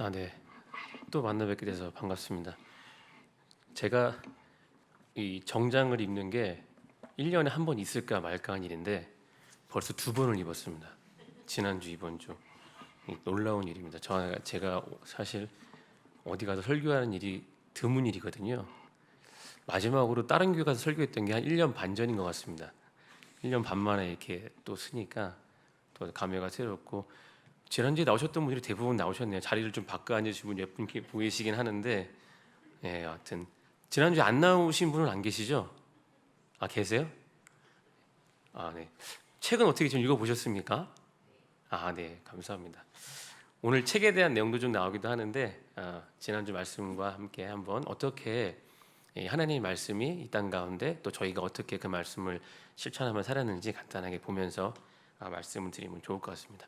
네. 또 만나 뵙게 돼서 반갑습니다. 제가 이 정장을 입는 게 1년에 한 번 있을까 말까 한 일인데 벌써 두 번을 입었습니다. 지난주, 이번 주. 놀라운 일입니다. 제가 사실 어디 가서 설교하는 일이 드문 일이거든요. 마지막으로 다른 교회 가서 설교했던 게 한 1년 반 전인 것 같습니다. 1년 반 만에 이렇게 또 쓰니까 또 감회가 새롭고, 지난주에 나오셨던 분들이 대부분 나오셨네요. 자리를 좀 바꿔 앉으신 분 몇 분 보이시긴 하는데, 여하튼 지난주에 안 나오신 분은 안 계시죠? 계세요? 네. 책은 어떻게 좀 읽어보셨습니까? 네, 감사합니다. 오늘 책에 대한 내용도 좀 나오기도 하는데, 지난주 말씀과 함께 한번 어떻게 하나님의 말씀이 이 땅 가운데 또 저희가 어떻게 그 말씀을 실천하며 살았는지 간단하게 보면서 말씀을 드리면 좋을 것 같습니다.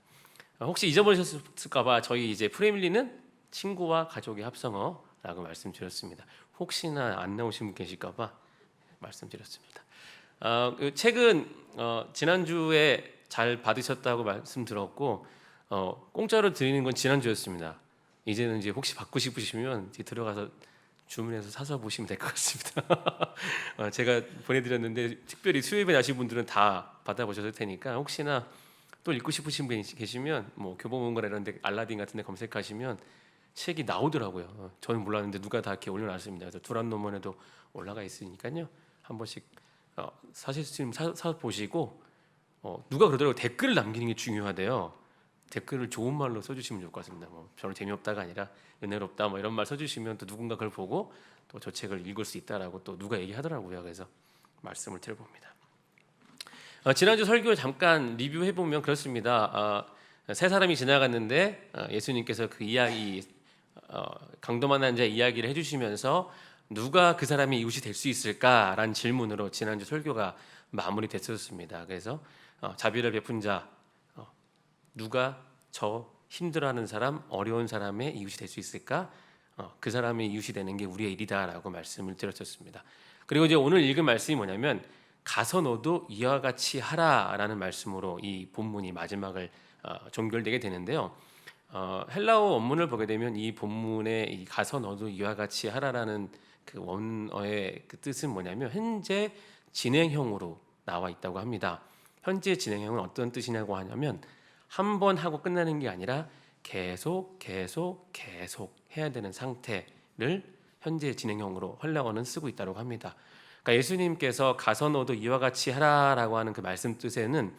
혹시 잊어버리셨을까봐 저희 이제 프레밀리는 친구와 가족의 합성어라고 말씀드렸습니다. 혹시나 안 나오신 분 계실까봐 말씀드렸습니다. 그 책은 지난주에 잘 받으셨다고 말씀드렸고, 공짜로 드리는 건 지난주였습니다. 이제는 이제 혹시 받고 싶으시면 이제 들어가서 주문해서 사서 보시면 될 것 같습니다. 제가 보내드렸는데 특별히 수요일에 나신 분들은 다 받아보셨을 테니까 혹시나 또 읽고 싶으신 분이 계시면 뭐 교보문고나 이런 데 알라딘 같은 데 검색하시면 책이 나오더라고요. 저는 몰랐는데 누가 다 이렇게 올려놨습니다. 그래서 두란노먼에도 올라가 있으니까요. 한 번씩 사실 지금 사 보시고, 누가 그러더라고요. 댓글을 남기는 게 중요하대요. 댓글을 좋은 말로 써주시면 좋을 것 같습니다. 뭐 별로 재미없다가 아니라 은혜롭다 뭐 이런 말 써주시면 또 누군가 그걸 보고 또 저 책을 읽을 수 있다라고 또 누가 얘기하더라고요. 그래서 말씀을 드려봅니다. 지난주 설교 잠깐 리뷰해 보면 그렇습니다. 세 사람이 지나갔는데 예수님께서 그 이야기, 강도 만난 자의 이야기를 해주시면서 누가 그 사람이 이웃이 될 수 있을까라는 질문으로 지난주 설교가 마무리됐었습니다. 그래서 자비를 베푼 자, 누가 저 힘들어하는 사람, 어려운 사람의 이웃이 될 수 있을까? 그 사람의 이웃이 되는 게 우리의 일이다라고 말씀을 드렸었습니다. 그리고 이제 오늘 읽은 말씀이 뭐냐면 가서 너도 이와 같이 하라라는 말씀으로 이 본문이 마지막을 종결되게 되는데요. 헬라어 원문을 보게 되면 이 본문에 이 가서 너도 이와 같이 하라라는 그 원어의 그 뜻은 뭐냐면 현재 진행형으로 나와 있다고 합니다. 현재 진행형은 어떤 뜻이냐고 하냐면 한 번 하고 끝나는 게 아니라 계속 해야 되는 상태를 현재 진행형으로 헬라어는 쓰고 있다고 합니다. 그러니까 예수님께서 가서 너도 이와 같이 하라라고 하는 그 말씀 뜻에는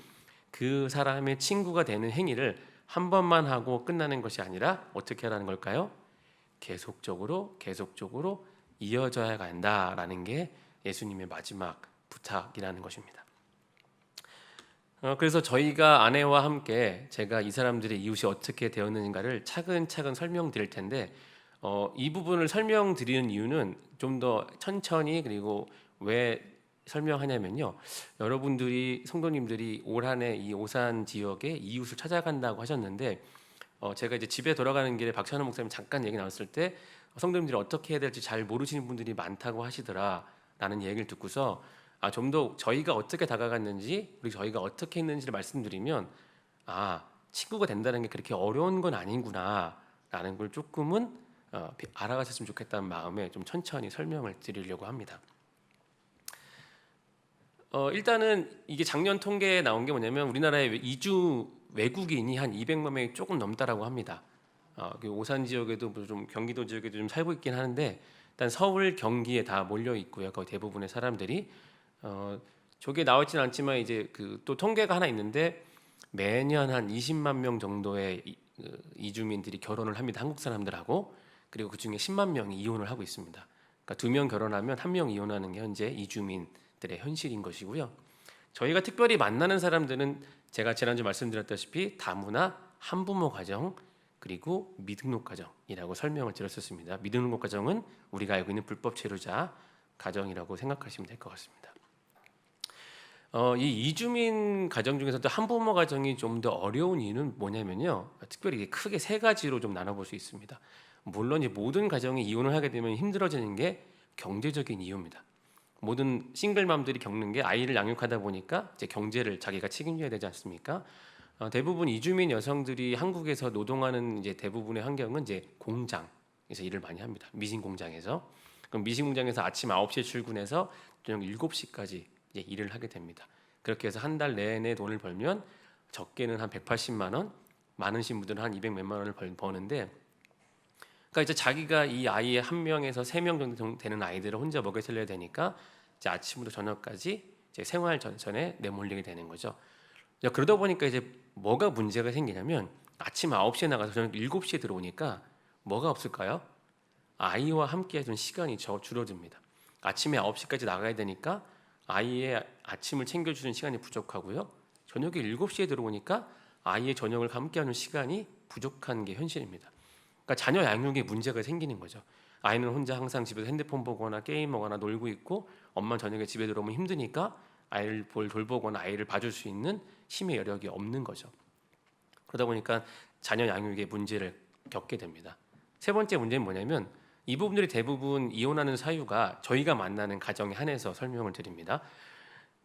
그 사람의 친구가 되는 행위를 한 번만 하고 끝나는 것이 아니라 어떻게 하라는 걸까요? 계속적으로 이어져야 한다라는 게 예수님의 마지막 부탁이라는 것입니다. 그래서 저희가 아내와 함께 제가 이 사람들의 이웃이 어떻게 되었는가를 차근차근 설명드릴 텐데, 이 부분을 설명드리는 이유는 좀 더 천천히, 그리고 왜 설명하냐면요, 여러분들이 성도님들이 올 한해 이 오산 지역에 이웃을 찾아간다고 하셨는데, 제가 이제 집에 돌아가는 길에 박찬호 목사님 잠깐 얘기 나눴을 때 성도님들이 어떻게 해야 될지 잘 모르시는 분들이 많다고 하시더라라는 얘기를 듣고서 좀 더 저희가 어떻게 다가갔는지, 그리고 저희가 어떻게 했는지를 말씀드리면 친구가 된다는 게 그렇게 어려운 건 아니구나라는 걸 조금은 알아가셨으면 좋겠다는 마음에 좀 천천히 설명을 드리려고 합니다. 일단은 이게 작년 통계에 나온 게 뭐냐면 우리나라에 이주 외국인이 한 200만 명이 조금 넘다라고 합니다. 그 오산 지역에도 좀 경기도 지역에도 좀 살고 있긴 하는데 일단 서울, 경기에 다 몰려 있고요. 거의 대부분의 사람들이 저게 나와 있지는 않지만 이제 그 또 통계가 하나 있는데 매년 한 20만 명 정도의 이주민들이 결혼을 합니다. 한국 사람들하고. 그리고 그 중에 10만 명이 이혼을 하고 있습니다. 그러니까 2명 결혼하면 1명 이혼하는 게 현재 이주민들의 현실인 것이고요. 저희가 특별히 만나는 사람들은 제가 지난주 말씀드렸다시피 다문화, 한부모 가정, 그리고 미등록 가정이라고 설명을 드렸었습니다. 미등록 가정은 우리가 알고 있는 불법 체류자 가정이라고 생각하시면 될 것 같습니다. 이 이주민 가정 중에서도 한부모 가정이 좀 더 어려운 이유는 뭐냐면요, 특별히 크게 세 가지로 좀 나눠볼 수 있습니다. 물론 이제 모든 가정이 이혼을 하게 되면 힘들어지는 게 경제적인 이유입니다. 모든 싱글맘들이 겪는 게 아이를 양육하다 보니까 이제 경제를 자기가 책임져야 되지 않습니까? 대부분 이주민 여성들이 한국에서 노동하는 이제 대부분의 환경은 이제 공장에서 일을 많이 합니다. 미신 공장에서. 그럼 미신 공장에서 아침 9시에 출근해서 저녁 7시까지 이제 일을 하게 됩니다. 그렇게 해서 한 달 내내 돈을 벌면 적게는 한 180만 원, 많으신 분들은 한 200 몇만 원을 버는데, 그러니까 이제 자기가 이 아이의 한 명에서 3명 정도 되는 아이들을 혼자 먹여 살려야 되니까 이제 아침부터 저녁까지 이제 생활 전선에 내몰리게 되는 거죠. 그러다 보니까 이제 뭐가 문제가 생기냐면 아침 9시에 나가서 저녁 7시에 들어오니까 뭐가 없을까요? 아이와 함께 해준 시간이 줄어듭니다. 아침에 9시까지 나가야 되니까 아이의 아침을 챙겨주는 시간이 부족하고요. 저녁에 7시에 들어오니까 아이의 저녁을 함께하는 시간이 부족한 게 현실입니다. 그러니까 자녀 양육에 문제가 생기는 거죠. 아이는 혼자 항상 집에서 핸드폰 보거나 게임하거나 놀고 있고, 엄마 저녁에 집에 들어오면 힘드니까 아이를 돌보거나 아이를 봐줄 수 있는 힘의 여력이 없는 거죠. 그러다 보니까 자녀 양육에 문제를 겪게 됩니다. 세 번째 문제는 뭐냐면, 이 부분들이 대부분 이혼하는 사유가 저희가 만나는 가정에 한해서 설명을 드립니다.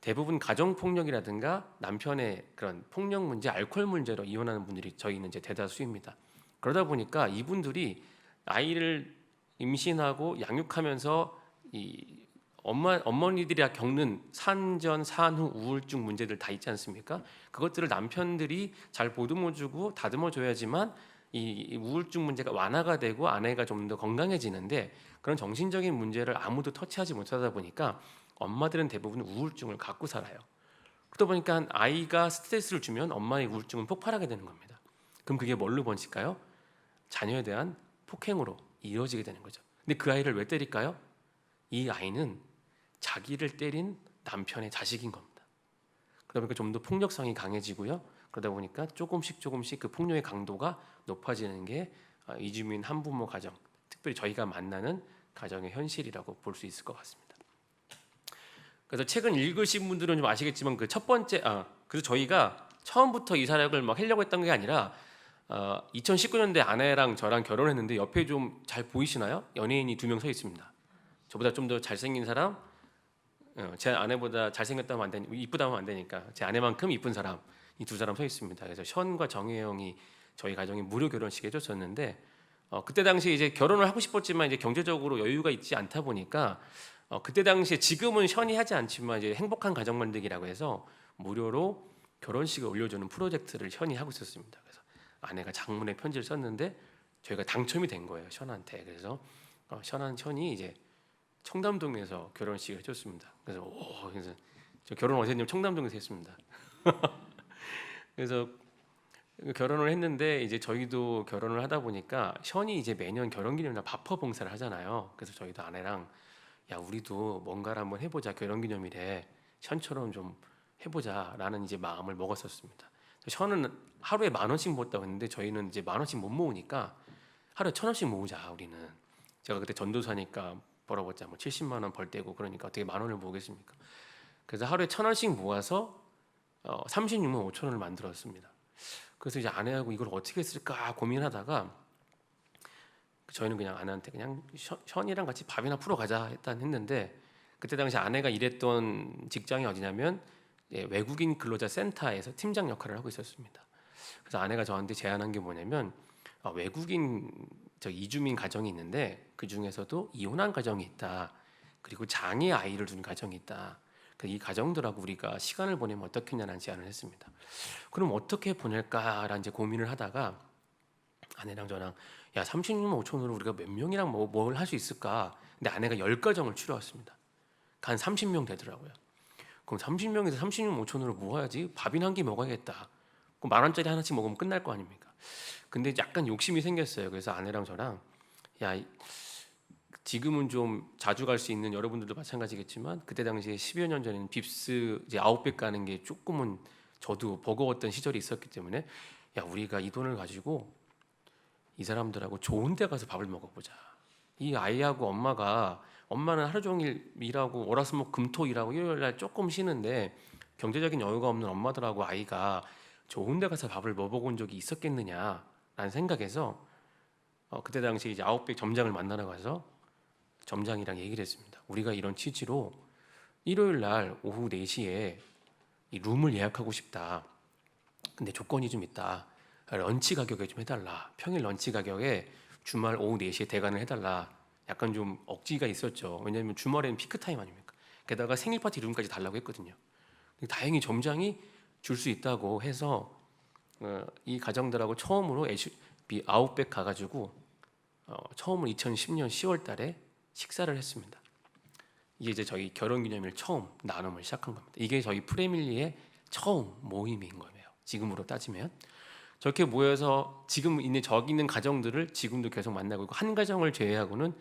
대부분 가정폭력이라든가 남편의 그런 폭력 문제, 알코올 문제로 이혼하는 분들이 저희는 이제 대다수입니다. 그러다 보니까 이분들이 아이를 임신하고 양육하면서 이 어머니들이 겪는 산전, 산후, 우울증 문제들 다 있지 않습니까? 그것들을 남편들이 잘 보듬어주고 다듬어줘야지만 이 우울증 문제가 완화가 되고 아내가 좀 더 건강해지는데, 그런 정신적인 문제를 아무도 터치하지 못하다 보니까 엄마들은 대부분 우울증을 갖고 살아요. 그러다 보니까 아이가 스트레스를 주면 엄마의 우울증은 폭발하게 되는 겁니다. 그럼 그게 뭘로 번질까요? 자녀에 대한 폭행으로 이어지게 되는 거죠. 근데 그 아이를 왜 때릴까요? 이 아이는 자기를 때린 남편의 자식인 겁니다. 그러다 보니까 좀 더 폭력성이 강해지고요. 그러다 보니까 조금씩 그 폭력의 강도가 높아지는 게 이주민 한부모 가정, 특별히 저희가 만나는 가정의 현실이라고 볼 수 있을 것 같습니다. 그래서 책은 읽으신 분들은 좀 아시겠지만 그 첫 번째 그래서 저희가 처음부터 이 사역을 막 하려고 했던 게 아니라 2019년도에 아내랑 저랑 결혼했는데 옆에 좀 잘 보이시나요? 연예인이 2명 서 있습니다. 저보다 좀 더 잘생긴 사람, 제 아내보다 잘생겼다면 안 되니까, 이쁘다면 안 되니까 제 아내만큼 이쁜 사람, 이 두 사람 서 있습니다. 그래서 션과 정혜영이 저희 가정에 무료 결혼식 해줬었는데, 그때 당시 이제 결혼을 하고 싶었지만 이제 경제적으로 여유가 있지 않다 보니까 그때 당시에, 지금은 션이 하지 않지만 이제 행복한 가정 만들기라고 해서 무료로 결혼식을 올려주는 프로젝트를 션이 하고 있었습니다. 그래서 아내가 장문의 편지를 썼는데 저희가 당첨이 된 거예요, 션한테. 그래서 션이 이제 청담동에서 결혼식을 해줬습니다. 그래서 저 결혼 어제 청담동에서 했습니다. 그래서 결혼을 했는데 이제 저희도 결혼을 하다 보니까 션이 이제 매년 결혼기념일 밥퍼 봉사를 하잖아요. 그래서 저희도 아내랑 야 우리도 뭔가를 한번 해보자, 결혼기념일에 션처럼 좀 해보자라는 이제 마음을 먹었었습니다. 션은 하루에 10,000원씩 모았다고 했는데 저희는 이제 10,000원씩 못 모으니까 하루에 1,000원씩 모으자 우리는. 제가 그때 전도사니까 벌어봤자 뭐 70만 원 벌 때고 그러니까 어떻게 10,000원을 모으겠습니까? 그래서 하루에 1,000원씩 모아서 36만 5천 원을 만들었습니다. 그래서 이제 아내하고 이걸 어떻게 쓸까 고민하다가 저희는 그냥 아내한테 그냥 션이랑 같이 밥이나 풀어 가자 일단 했는데, 그때 당시 아내가 일했던 직장이 어디냐면 외국인 근로자 센터에서 팀장 역할을 하고 있었습니다. 그래서 아내가 저한테 제안한 게 뭐냐면 외국인 이주민 가정이 있는데 그 중에서도 이혼한 가정이 있다. 그리고 장애 아이를 둔 가정이 있다. 이 가정들하고 우리가 시간을 보내면 어떻겠냐는 제안을 했습니다. 그럼 어떻게 보낼까라는 이제 고민을 하다가 아내랑 저랑 36만 5천 원으로 우리가 몇 명이랑 뭘 할 수 있을까? 근데 아내가 10가정을 추려왔습니다. 한 30명 되더라고요. 그럼 30명에서 36만 5천 원을 모아야지 밥이나 한 끼 먹어야겠다. 그럼 10,000원짜리 하나씩 먹으면 끝날 거 아닙니까? 근데 약간 욕심이 생겼어요. 그래서 아내랑 저랑 지금은 좀 자주 갈 수 있는 여러분들도 마찬가지겠지만 그때 당시에 10여 년 전에는 빕스 이제 아웃백 가는 게 조금은 저도 버거웠던 시절이 있었기 때문에 우리가 이 돈을 가지고 이 사람들하고 좋은 데 가서 밥을 먹어보자. 이 아이하고 엄마는 하루 종일 일하고 월화수목 금토 일하고 일요일 날 조금 쉬는데 경제적인 여유가 없는 엄마들하고 아이가 좋은 데 가서 밥을 먹어본 적이 있었겠느냐라는 생각에서 그때 당시 이제 아웃백 점장을 만나러 가서 점장이랑 얘기를 했습니다. 우리가 이런 취지로 일요일 날 오후 4시에 이 룸을 예약하고 싶다. 근데 조건이 좀 있다. 런치 가격에 좀 해달라. 평일 런치 가격에 주말 오후 4시에 대관을 해달라. 약간 좀 억지가 있었죠. 왜냐하면 주말에는 피크 타임 아닙니까? 게다가 생일 파티 룸까지 달라고 했거든요. 다행히 점장이 줄 수 있다고 해서 이 가정들하고 처음으로 HB 아웃백 가가지고 처음으로 2010년 10월 달에 식사를 했습니다. 이게 이제 저희 결혼기념일 처음 나눔을 시작한 겁니다. 이게 저희 프레밀리의 처음 모임인 거예요. 지금으로 따지면 저렇게 모여서 지금 있는 저기 있는 가정들을 지금도 계속 만나고 있고, 한 가정을 제외하고는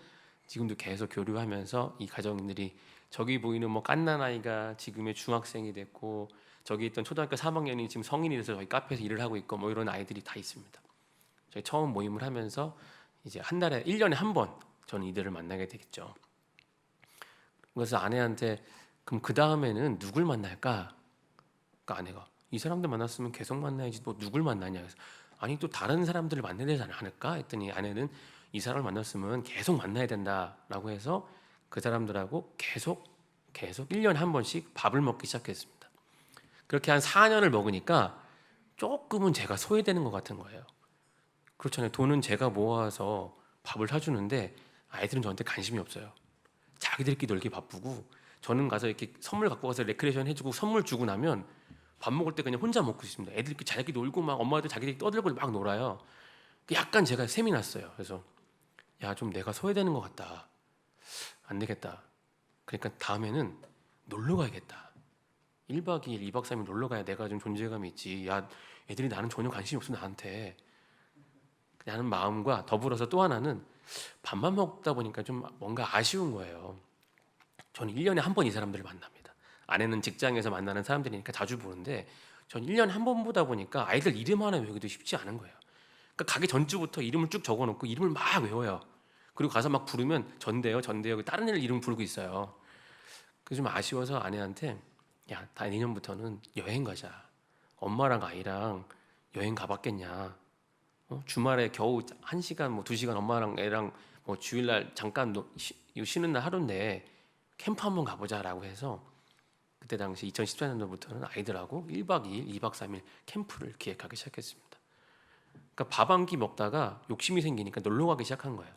지금도 계속 교류하면서 이 가정들이, 저기 보이는 뭐 갓난 아이가 지금의 중학생이 됐고, 저기 있던 초등학교 3학년이 지금 성인이 돼서 저희 카페에서 일을 하고 있고, 뭐 이런 아이들이 다 있습니다. 저희 처음 모임을 하면서 이제 한 달에 1년에 한 번 저는 이들을 만나게 되겠죠. 그래서 아내한테 그럼 그 다음에는 누굴 만날까? 그러니까 아내가 이 사람들 만났으면 계속 만나야지 뭐 누굴 만나냐. 그래서 아니 또 다른 사람들을 만나야 되지 않을까 했더니 아내는 이 사람을 만났으면 계속 만나야 된다라고 해서 그 사람들하고 계속 1년에 한 번씩 밥을 먹기 시작했습니다. 그렇게 한 4년을 먹으니까 조금은 제가 소외되는 것 같은 거예요. 그렇잖아요. 돈은 제가 모아서 밥을 사주는데 아이들은 저한테 관심이 없어요. 자기들끼리 놀기 바쁘고, 저는 가서 이렇게 선물 갖고 가서 레크레이션 해주고 선물 주고 나면 밥 먹을 때 그냥 혼자 먹고 있습니다. 애들끼리 자기들끼리 놀고 막 엄마들 자기들끼리 떠들고 막 놀아요. 약간 제가 셈이 났어요. 그래서 야, 좀 내가 소외되는 것 같다. 안 되겠다. 그러니까 다음에는 놀러 가야겠다. 1박 2일, 2박 3일 놀러 가야 내가 좀 존재감이 있지. 야, 애들이 나는 전혀 관심이 없어 나한테. 라는 마음과 더불어서 또 하나는 밥만 먹다 보니까 좀 뭔가 아쉬운 거예요. 저는 1년에 한 번 이 사람들을 만납니다. 아내는 직장에서 만나는 사람들이니까 자주 보는데 저는 1년에 한 번 보다 보니까 아이들 이름 하나 외우기도 쉽지 않은 거예요. 그러니까 가기 전주부터 이름을 쭉 적어놓고 이름을 막 외워요. 그리고 가서 막 부르면 전대요 다른 애들 이름 부르고 있어요. 그래서 좀 아쉬워서 아내한테 야, 다 내년부터는 여행 가자. 엄마랑 아이랑 여행 가봤겠냐. 주말에 겨우 1시간 뭐 2시간 엄마랑 애랑 뭐 주일날 잠깐 쉬는 날 하루인데 캠프 한번 가보자라고 해서 그때 당시 2014년도부터는 아이들하고 1박 2일, 2박 3일 캠프를 기획하기 시작했습니다. 그러니까 밥 한 끼 먹다가 욕심이 생기니까 놀러 가기 시작한 거예요.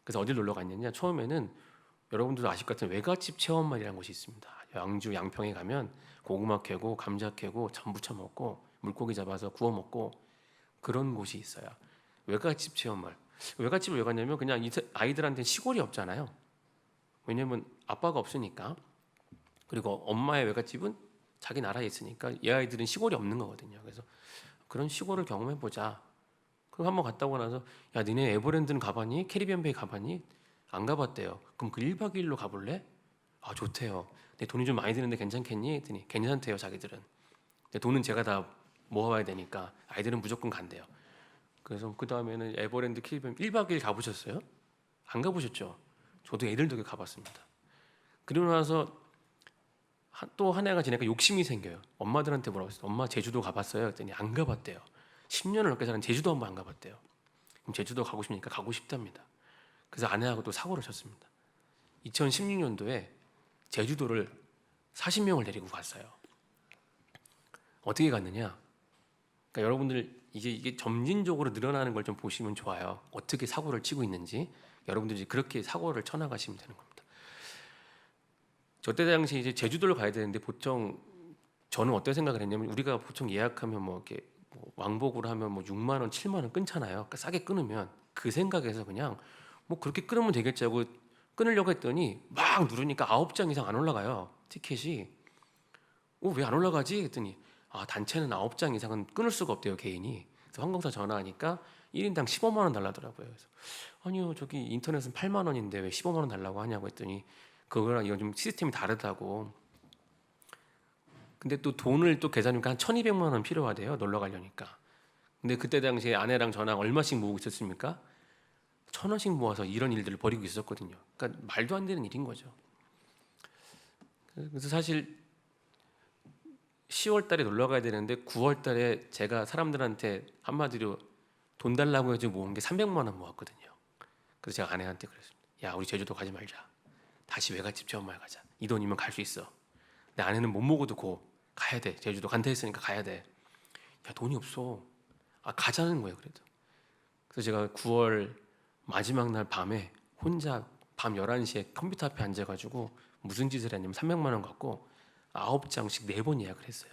그래서 어딜 놀러 갔느냐? 처음에는 여러분들도 아실 것 같은 외갓집 체험마을이라는 곳이 있습니다. 양주 양평에 가면 고구마 캐고 감자 캐고 전부쳐 먹고 물고기 잡아서 구워 먹고 그런 곳이 있어요. 외갓집 체험마을. 외갓집을 왜 갔냐면 그냥 아이들한테 시골이 없잖아요. 왜냐면 아빠가 없으니까. 그리고 엄마의 외갓집은 자기 나라에 있으니까 얘 아이들은 시골이 없는 거거든요. 그래서 그런 시골을 경험해 보자. 그럼 한번 갔다 오고 나서 야, 니네 에버랜드는 가봤니? 캐리비안 베이 가봤니? 안 가봤대요. 그럼 그 1박 2일로 가볼래? 아, 좋대요. 내 돈이 좀 많이 드는데 괜찮겠니? 했더니 괜찮대요, 자기들은. 근데 돈은 제가 다 모아와야 되니까 아이들은 무조건 간대요. 그래서 그 다음에는 에버랜드 캐리비안 1박 2일 가보셨어요? 안 가보셨죠? 저도 애들 덕에 가봤습니다. 그리고 나서 또 한 해가 지나니까 욕심이 생겨요. 엄마들한테 물어봤어요. 엄마 제주도 가봤어요? 그랬더니 안 가봤대요. 10년을 넘게 사는 제주도 한번 안 가봤대요. 그럼 제주도 가고 싶으니까 가고 싶답니다. 그래서 아내하고 또 사고를 쳤습니다. 2016년도에 제주도를 40명을 데리고 갔어요. 어떻게 갔느냐? 그러니까 여러분들 이게 점진적으로 늘어나는 걸 좀 보시면 좋아요. 어떻게 사고를 치고 있는지 여러분들이 그렇게 사고를 쳐나가시면 되는 겁니다. 저때 당시 이제 제주도를 가야 되는데 보통 저는 어떤 생각을 했냐면 우리가 보통 예약하면 뭐 이렇게 뭐 왕복으로 하면 뭐 6만 원, 7만 원 끊잖아요. 그러니까 싸게 끊으면 그 생각에서 그냥 뭐 그렇게 끊으면 되겠지 하고 끊으려고 했더니 막 누르니까 9장 이상 안 올라가요. 티켓이. 왜 안 올라가지? 했더니 단체는 9장 이상은 끊을 수가 없대요, 개인이. 그래서 항공사 전화하니까 1인당 15만 원 달라더라고요. 그래서 아니요, 저기 인터넷은 8만 원인데 왜 15만 원 달라고 하냐고 했더니 그거랑 이건 좀 시스템이 다르다고. 근데 또 돈을 또 계산하니까 한 1,200만 원 필요하대요, 놀러 가려니까. 근데 그때 당시에 아내랑 저랑 얼마씩 모으고 있었습니까? 1,000원씩 모아서 이런 일들을 벌이고 있었거든요. 그러니까 말도 안 되는 일인 거죠. 그래서 사실 10월 달에 놀러 가야 되는데 9월 달에 제가 사람들한테 한마디로 돈 달라고 해서 모은 게 300만 원 모았거든요. 그래서 제가 아내한테 그랬습니다. 야, 우리 제주도 가지 말자. 다시 외갓집 체험마을 가자. 이 돈이면 갈 수 있어. 내 아내는 못 먹어도 가야 돼. 제주도 간다 했으니까 가야 돼. 야, 돈이 없어. 가자는 거예요. 그래서 제가 9월 마지막 날 밤에 혼자 밤 11시에 컴퓨터 앞에 앉아가지고 무슨 짓을 했냐면 300만 원 갖고 9장씩 4번 예약을 했어요.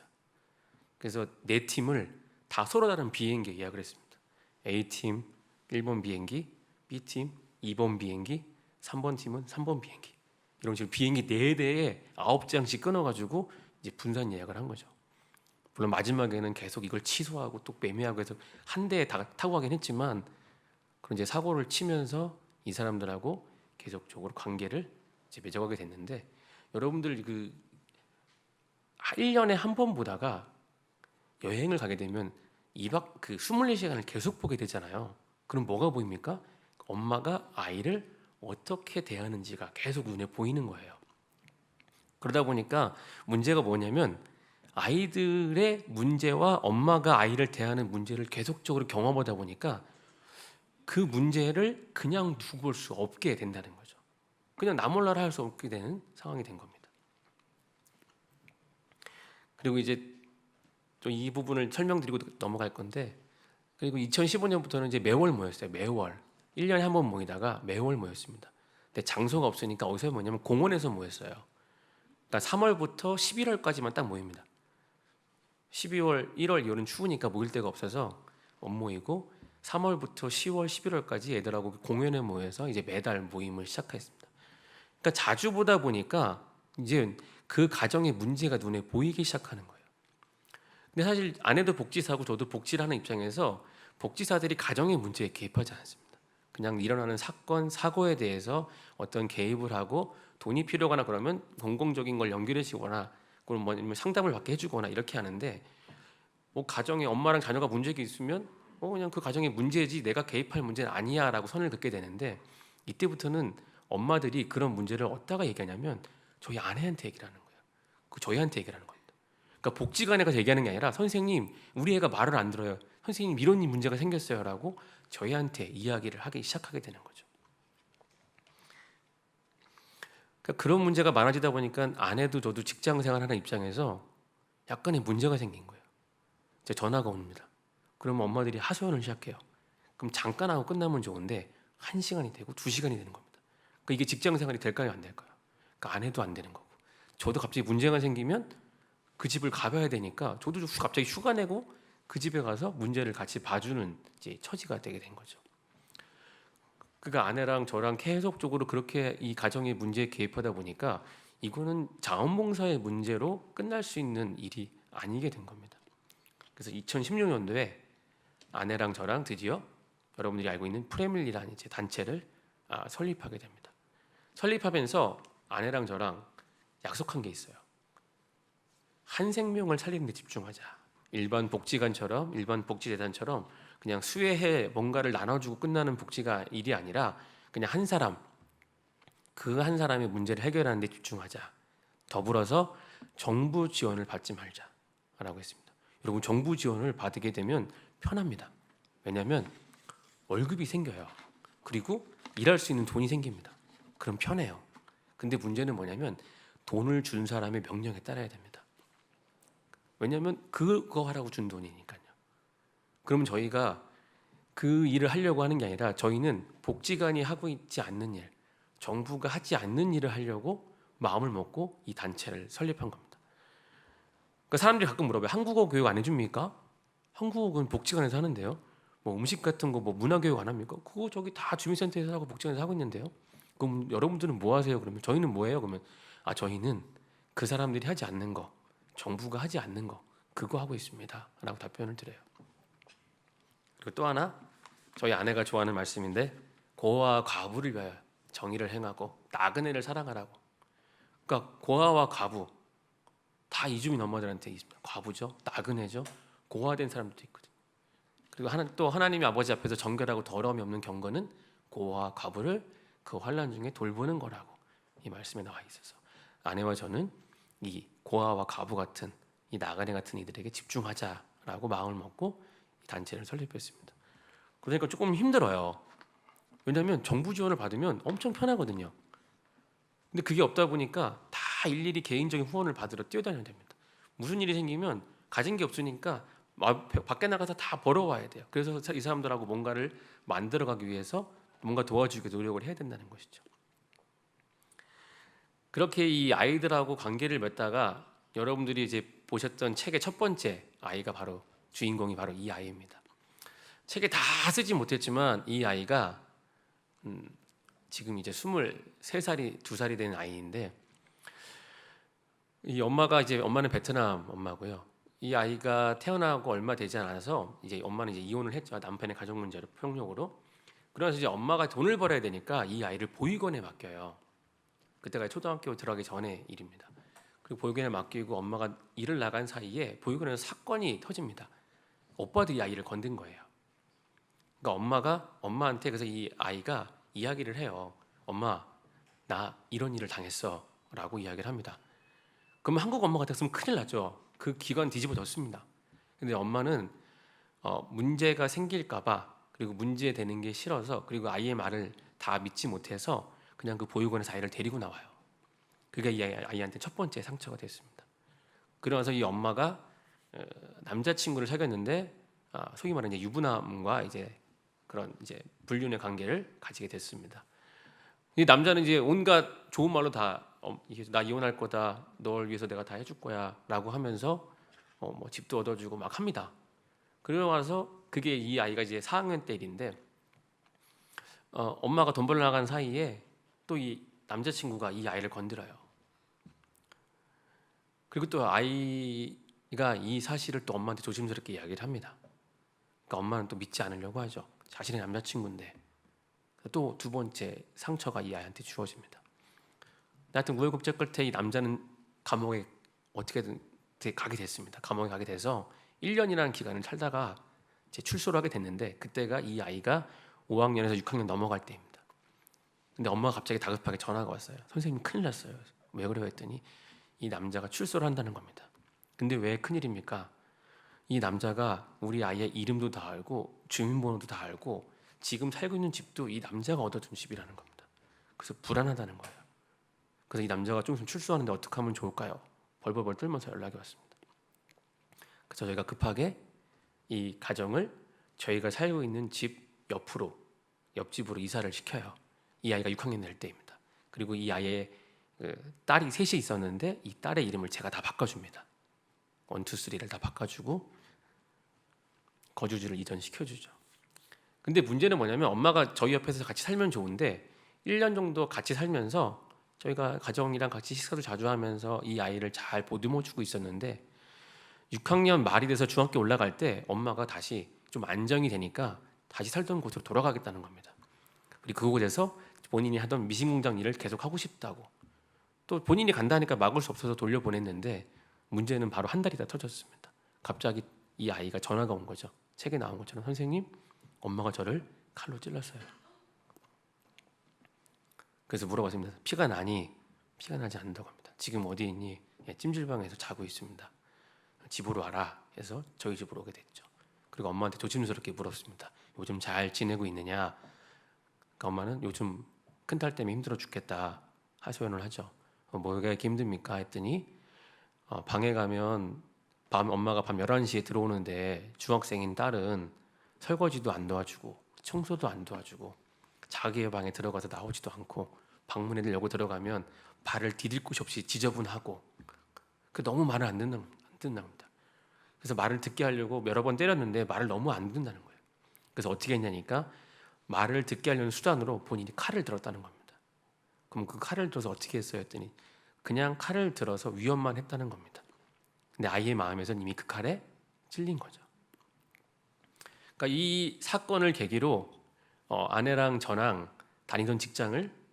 그래서 4팀을 다 서로 다른 비행기에 예약을 했습니다. A팀 1번 비행기, B팀 2번 비행기, 3번 팀은 3번 비행기. 이런 식으로 비행기 4대에 9장씩 끊어가지고 이제 분산 예약을 한 거죠. 물론 마지막에는 계속 이걸 취소하고 또 매매하고 해서 한 대에 다 타고 가긴 했지만, 그런 이제 사고를 치면서 이 사람들하고 계속적으로 관계를 이제 맺어가게 됐는데, 여러분들 1년에 한 번 보다가 여행을 가게 되면 24시간을 계속 보게 되잖아요. 그럼 뭐가 보입니까? 엄마가 아이를 어떻게 대하는지가 계속 눈에 보이는 거예요. 그러다 보니까 문제가 뭐냐면, 아이들의 문제와 엄마가 아이를 대하는 문제를 계속적으로 경험하다 보니까 그 문제를 그냥 두고 볼 수 없게 된다는 거죠. 그냥 나 몰라라 할 수 없게 되는 상황이 된 겁니다. 그리고 이제 또 이 부분을 설명드리고 넘어갈 건데, 그리고 2015년부터는 이제 매월 모였어요. 매월 1년에 한 번 모이다가 매월 모였습니다. 근데 장소가 없으니까 어디서 모였냐면 공원에서 모였어요. 그러니까 3월부터 11월까지만 딱 모입니다. 12월, 1월, 2월은 추우니까 모일 데가 없어서 못 모이고, 3월부터 10월, 11월까지 애들하고 공연에 모여서 이제 매달 모임을 시작했습니다. 그러니까 자주 보다 보니까 이제 그 가정의 문제가 눈에 보이기 시작하는 거예요. 근데 사실 아내도 복지사고 저도 복지를 하는 입장에서 복지사들이 가정의 문제에 개입하지 않습니다. 그냥 일어나는 사건, 사고에 대해서 어떤 개입을 하고, 돈이 필요하거나 그러면 공공적인 걸 연결해 주거나, 뭐 상담을 받게 해주거나 이렇게 하는데, 뭐 가정에 엄마랑 자녀가 문제가 있으면 그냥 그 가정의 문제지 내가 개입할 문제는 아니야라고 선을 긋게 되는데, 이때부터는 엄마들이 그런 문제를 어디다가 얘기하냐면 저희 아내한테 얘기를 하는 거예요. 저희한테 얘기를 하는 겁니다. 그러니까 복지관에 가서 얘기하는 게 아니라, 선생님 우리 애가 말을 안 들어요, 선생님 이런 문제가 생겼어요라고 저희한테 이야기를 하기 시작하게 되는 거죠. 그러니까 그런 문제가 많아지다 보니까 아내도 저도 직장 생활하는 입장에서 약간의 문제가 생긴 거예요. 제 전화가 옵니다. 그러면 엄마들이 하소연을 시작해요. 그럼 잠깐 하고 끝나면 좋은데 1시간이 되고 2시간이 되는 겁니다. 그러니까 이게 직장 생활이 될까요, 안 될까요? 그러니까 아내도 안 되는 거고, 저도 갑자기 문제가 생기면 그 집을 가봐야 되니까 저도 갑자기 휴가 내고 그 집에 가서 문제를 같이 봐주는 이제 처지가 되게 된 거죠. 그러니까 아내랑 저랑 계속적으로 그렇게 이 가정의 문제에 개입하다 보니까 이거는 자원봉사의 문제로 끝날 수 있는 일이 아니게 된 겁니다. 그래서 2016년도에 아내랑 저랑 드디어 여러분들이 알고 있는 프레밀리라는 이제 단체를 설립하게 됩니다. 설립하면서 아내랑 저랑 약속한 게 있어요. 한 생명을 살리는 데 집중하자. 일반 복지관처럼, 일반 복지재단처럼 그냥 수혜해 뭔가를 나눠주고 끝나는 복지가 일이 아니라, 그냥 한 사람, 그 한 사람의 문제를 해결하는 데 집중하자. 더불어서 정부 지원을 받지 말자라고 했습니다. 여러분, 정부 지원을 받게 되면 편합니다. 왜냐하면 월급이 생겨요. 그리고 일할 수 있는 돈이 생깁니다. 그럼 편해요. 근데 문제는 뭐냐면 돈을 준 사람의 명령에 따라야 됩니다. 왜냐하면 그거 하라고 준 돈이니까요. 그러면 저희가 그 일을 하려고 하는 게 아니라, 저희는 복지관이 하고 있지 않는 일, 정부가 하지 않는 일을 하려고 마음을 먹고 이 단체를 설립한 겁니다. 그러니까 사람들이 가끔 물어봐요. 한국어 교육 안 해줍니까? 한국어는 복지관에서 하는데요. 뭐 음식 같은 거 뭐 문화 교육 안 합니까? 그거 저기 다 주민센터에서 하고 복지관에서 하고 있는데요. 그럼 여러분들은 뭐 하세요? 그러면 저희는 뭐예요? 그러면 저희는 그 사람들이 하지 않는 거, 정부가 하지 않는 거, 그거 하고 있습니다 라고 답변을 드려요. 그리고 또 하나, 저희 아내가 좋아하는 말씀인데, 고아와 과부를 위하여 정의를 행하고 나그네를 사랑하라고. 그러니까 고아와 과부 다 이주민 엄마들한테 있습니다. 과부죠, 나그네죠, 고아된 사람들도 있거든요. 그리고 또 하나님의 아버지 앞에서 정결하고 더러움이 없는 경건은 고아와 과부를 그 환난 중에 돌보는 거라고 이 말씀에 나와 있어서, 아내와 저는 이 고아와 과부 같은, 이 나그네 같은 이들에게 집중하자라고 마음을 먹고 이 단체를 설립했습니다. 그러니까 조금 힘들어요. 왜냐하면 정부 지원을 받으면 엄청 편하거든요. 근데 그게 없다 보니까 다 일일이 개인적인 후원을 받으러 뛰어다녀야 됩니다. 무슨 일이 생기면 가진 게 없으니까 밖에 나가서 다 벌어와야 돼요. 그래서 이 사람들하고 뭔가를 만들어가기 위해서 뭔가 도와주기 노력을 해야 된다는 것이죠. 그렇게 이 아이들하고 관계를 맺다가 여러분들이 이제 보셨던 책의 첫 번째 아이가 바로 주인공이 바로 이 아이입니다. 책에 다 쓰지 못했지만 이 아이가 지금 이제 23살이 2살이 된 아이인데, 이 엄마는 베트남 엄마고요. 이 아이가 태어나고 얼마 되지 않아서 이제 엄마는 이제 이혼을 했죠. 남편의 가족 문제로 폭력으로. 그래서 이제 엄마가 돈을 벌어야 되니까 이 아이를 보육원에 맡겨요. 그때가 초등학교 들어가기 전의 일입니다. 그리고 보육원에 맡기고 엄마가 일을 나간 사이에 보육원에서 사건이 터집니다. 오빠도 이 아이를 건든 거예요. 그러니까 엄마한테 그래서 이 아이가 이야기를 해요. 엄마, 나 이런 일을 당했어 라고 이야기를 합니다. 그럼 한국 엄마 같았으면 큰일 나죠. 그 기관 뒤집어졌습니다. 근데 엄마는 문제가 생길까봐, 그리고 문제되는 게 싫어서, 그리고 아이의 말을 다 믿지 못해서 그냥 그 보육원에서 아이를 데리고 나와요. 그게 이 아이한테 첫 번째 상처가 됐습니다. 그러면서 이 엄마가 남자친구를 사귀었는데, 소위 말하는 이제 유부남과 이제 그런 이제 불륜의 관계를 가지게 됐습니다. 이 남자는 이제 온갖 좋은 말로 다 나 이혼할 거다, 널 위해서 내가 다 해줄 거야라고 하면서 뭐 집도 얻어주고 막 합니다. 그러고 나서 그게 이 아이가 이제 4학년 때 일인데, 엄마가 돈 벌러 나간 사이에 또 이 남자친구가 이 아이를 건드려요. 그리고 또 아이가 이 사실을 또 엄마한테 조심스럽게 이야기를 합니다. 그러니까 엄마는 또 믿지 않으려고 하죠. 자신의 남자친구인데. 또 두 번째 상처가 이 아이한테 주어집니다. 하여튼 우여곡절 끝에 이 남자는 감옥에 어떻게든 가게 됐습니다. 감옥에 가게 돼서 1년이라는 기간을 살다가 이제 출소를 하게 됐는데, 그때가 이 아이가 5학년에서 6학년 넘어갈 때입니다. 근데 엄마가 갑자기 다급하게 전화가 왔어요. 선생님 큰일 났어요. 왜 그래요 했더니 이 남자가 출소를 한다는 겁니다. 근데 왜 큰일입니까? 이 남자가 우리 아이의 이름도 다 알고 주민번호도 다 알고 지금 살고 있는 집도 이 남자가 얻어둔 집이라는 겁니다. 그래서 불안하다는 거예요. 그래서 이 남자가 좀 있으면 출소하는데 어떻게 하면 좋을까요? 벌벌벌 떨면서 연락이 왔습니다. 그래서 저희가 급하게 이 가정을 저희가 살고 있는 집 옆집으로 이사를 시켜요. 이 아이가 6학년 될 때입니다. 그리고 이 아이의 딸이 셋이 있었는데 이 딸의 이름을 제가 다 바꿔줍니다. 1, 2, 3를 다 바꿔주고 거주지를 이전시켜주죠. 근데 문제는 뭐냐면 엄마가 저희 옆에서 같이 살면 좋은데 1년 정도 같이 살면서 저희가 가정이랑 같이 식사도 자주 하면서 이 아이를 잘 보듬어주고 있었는데, 6학년 말이 돼서 중학교 올라갈 때 엄마가 다시 좀 안정이 되니까 다시 살던 곳으로 돌아가겠다는 겁니다. 그리고 그곳에서 본인이 하던 미신공장 일을 계속 하고 싶다고, 또 본인이 간다니까 막을 수 없어서 돌려보냈는데, 문제는 바로 한 달이 다 터졌습니다. 갑자기 이 아이가 전화가 온 거죠. 책에 나온 것처럼 선생님, 엄마가 저를 칼로 찔렀어요. 그래서 물어봤습니다. 피가 나니? 피가 나지 않는다고 합니다. 지금 어디 있니? 찜질방에서 자고 있습니다. 집으로 와라 해서 저희 집으로 오게 됐죠. 그리고 엄마한테 조심스럽게 물었습니다. 요즘 잘 지내고 있느냐? 그러니까 엄마는 요즘 큰딸 때문에 힘들어 죽겠다 하소연을 하죠. 뭐가 이렇게 힘듭니까? 했더니 방에 가면 엄마가 밤 11시에 들어오는데 중학생인 딸은 설거지도 안 도와주고 청소도 안 도와주고 자기의 방에 들어가서 나오지도 않고 방문에 열고 들어가면 발을 디딜 곳이 없이 지저분하고, 너무 말을 안 듣는답니다. 그래서 말을 듣게 하려고 여러 번 때렸는데 말을 너무 안 듣는다는 거예요. 그래서 어떻게 했냐니까 말을 듣게 하려는 수단으로 본인이 칼을 들었다는 겁니다. 그럼 그 칼을 들어서 어떻게 했어요 했더니 그냥 칼을 들어서 위협만 했다는 겁니다. 근데 아이의 마음에서는 이미 그 칼에 찔린 거죠. 그러니까 이 사건을 계기로 아내랑 저랑 다니던 직장을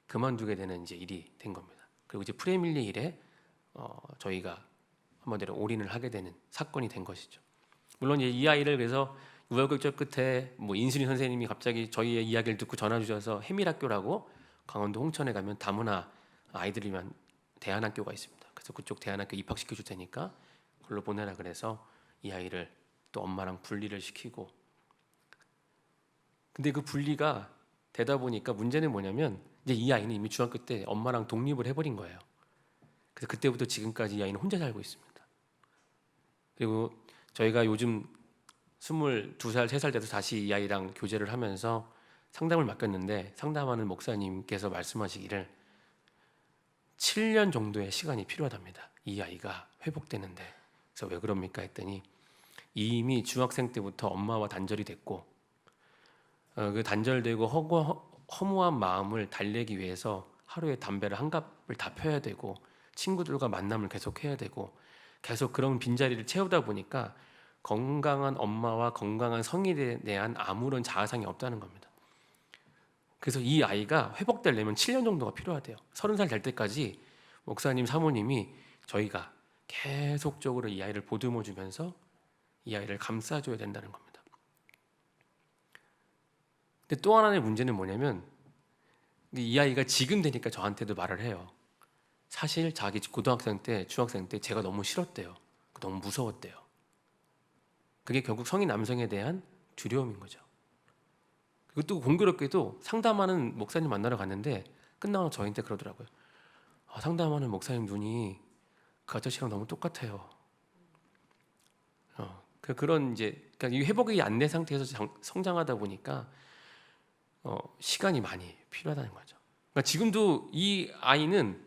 그만두게 되는 이제 일이 된 겁니다. 그리고 이제 프레밀리 일에 저희가 한마디로 올인을 하게 되는 사건이 된 것이죠. 물론 이제 이 아이를 그래서 우여곡절 끝에 인순이 선생님이 갑자기 저희의 이야기를 듣고 전화 주셔서 해밀학교라고 강원도 홍천에 가면 다문화 아이들을 위한 대안학교가 있습니다. 그래서 그쪽 대안학교 입학시켜 줄 테니까 그걸로 보내라 그래서 이 아이를 또 엄마랑 분리를 시키고, 근데 그 분리가 되다 보니까 문제는 뭐냐면 이제 이 아이는 이미 중학교 때 엄마랑 독립을 해버린 거예요. 그래서 그때부터 지금까지 이 아이는 혼자 살고 있습니다. 그리고 저희가 요즘 22살, 3살 돼서 다시 이 아이랑 교제를 하면서 상담을 맡겼는데 상담하는 목사님께서 말씀하시기를 7년 정도의 시간이 필요하답니다. 이 아이가 회복되는데. 그래서 왜 그럽니까 했더니 이미 중학생 때부터 엄마와 단절이 됐고 그 단절되고 허무한 마음을 달래기 위해서 하루에 담배를 한 갑을 다 펴야 되고 친구들과 만남을 계속해야 되고 계속 그런 빈자리를 채우다 보니까 건강한 엄마와 건강한 성인에 대한 아무런 자아상이 없다는 겁니다. 그래서 이 아이가 회복되려면 7년 정도가 필요하대요. 30살 될 때까지 목사님, 사모님이 저희가 계속적으로 이 아이를 보듬어 주면서 이 아이를 감싸줘야 된다는 겁니다. 근데 또 하나의 문제는 뭐냐면 이 아이가 지금 되니까 저한테도 말을 해요. 사실 자기 고등학생 때, 중학생 때 제가 너무 싫었대요. 너무 무서웠대요. 그게 결국 성인 남성에 대한 두려움인 거죠. 그리고 또 공교롭게도 상담하는 목사님 만나러 갔는데 끝나고 저한테 그러더라고요. 상담하는 목사님 눈이 그 아저씨랑 너무 똑같아요. 그런 이제 그러니까 이 회복이 안 된 상태에서 성장하다 보니까 시간이 많이 필요하다는 거죠. 그러니까 지금도 이 아이는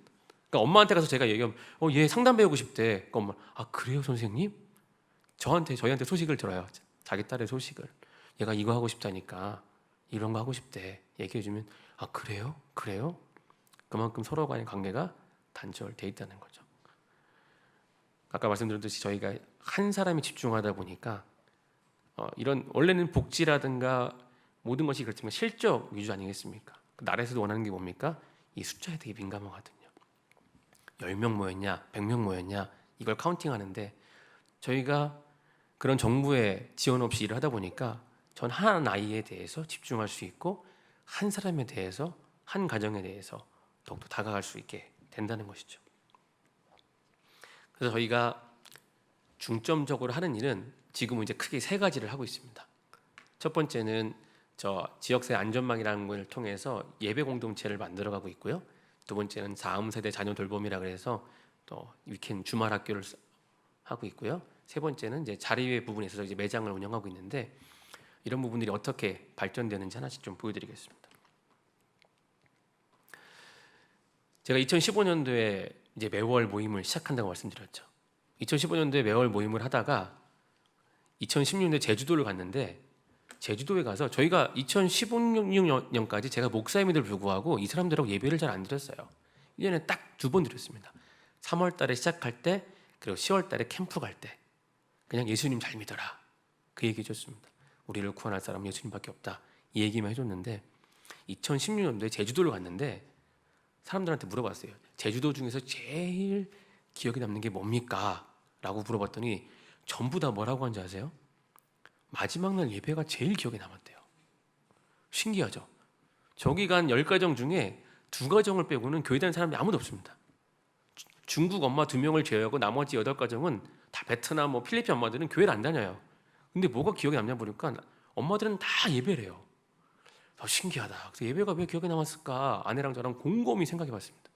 그러니까 엄마한테 가서 제가 얘기하면 얘 상담 배우고 싶대. 그러니까 엄마 그래요 선생님? 저희한테 소식을 들어요. 자기 딸의 소식을. 얘가 이거 하고 싶다니까 이런 거 하고 싶대. 얘기해주면 그래요? 그래요? 그만큼 서로 간의 관계가 단절돼 있다는 거죠. 아까 말씀드렸듯이 저희가 한 사람이 집중하다 보니까 이런 원래는 복지라든가 모든 것이 그렇지만 실적 위주 아니겠습니까? 나라에서도 원하는 게 뭡니까? 이 숫자에 되게 민감하거든요. 10명 모였냐 100명 모였냐 이걸 카운팅하는데 저희가 그런 정부의 지원 없이 일을 하다 보니까 전 한 아이에 대해서 집중할 수 있고 한 사람에 대해서 한 가정에 대해서 더욱더 다가갈 수 있게 된다는 것이죠. 그래서 저희가 중점적으로 하는 일은 지금은 이제 크게 3가지를 하고 있습니다. 첫 번째는 저 지역사회 안전망이라는 걸 통해서 예배 공동체를 만들어가고 있고요. 두 번째는 4음세대 자녀 돌봄이라 그래서 또 위켄 주말 학교를 하고 있고요. 세 번째는 이제 자리외 부분에 있어서 이제 매장을 운영하고 있는데 이런 부분들이 어떻게 발전되는지 하나씩 좀 보여드리겠습니다. 제가 2015년도에 이제 매월 모임을 시작한다고 말씀드렸죠. 2015년도에 매월 모임을 하다가 2016년도에 제주도를 갔는데 제주도에 가서 저희가 2016년까지 제가 목사임에도 불구하고 이 사람들하고 예배를 잘 안 드렸어요. 1년에 딱 2번 드렸습니다. 3월 달에 시작할 때 그리고 10월 달에 캠프 갈 때 그냥 예수님 잘 믿어라 그 얘기 해줬습니다. 우리를 구원할 사람은 예수님밖에 없다 이 얘기만 해줬는데 2016년도에 제주도를 갔는데 사람들한테 물어봤어요. 제주도 중에서 제일 기억에 남는 게 뭡니까? 라고 물어봤더니 전부 다 뭐라고 한지 아세요? 마지막 날 예배가 제일 기억에 남았대요. 신기하죠? 저기 간 10가정 중에 2가정을 빼고는 교회 다니는 사람이 아무도 없습니다. 중국 엄마 2명을 제외하고 나머지 8가정은 다 베트남, 필리핀 엄마들은 교회를 안 다녀요. 근데 뭐가 기억에 남냐 보니까 엄마들은 다 예배를 해요. 신기하다. 그래서 예배가 왜 기억에 남았을까? 아내랑 저랑 곰곰이 생각해봤습니다.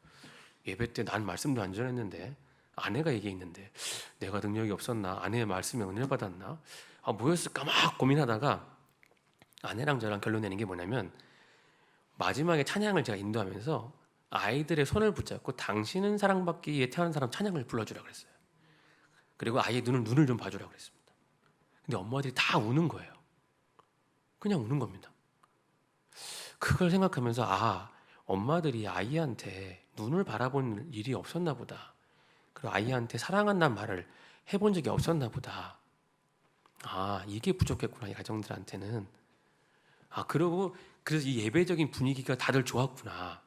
예배 때 난 말씀도 안 전했는데 아내가 얘기했는데 내가 능력이 없었나? 아내의 말씀에 은혜를 받았나? 뭐였을까? 막 고민하다가 아내랑 저랑 결론 내는 게 뭐냐면 마지막에 찬양을 제가 인도하면서 아이들의 손을 붙잡고 당신은 사랑받기 위해 태어난 사람 찬양을 불러주라 그랬어요. 그리고 아이의 눈을 좀 봐주라 그랬습니다. 근데 엄마들이 다 우는 거예요. 그냥 우는 겁니다. 그걸 생각하면서 엄마들이 아이한테 눈을 바라본 일이 없었나 보다. 그리고 아이한테 사랑한다는 말을 해본 적이 없었나 보다. 이게 부족했구나 이 가정들한테는. 그리고 그래서 이 예배적인 분위기가 다들 좋았구나.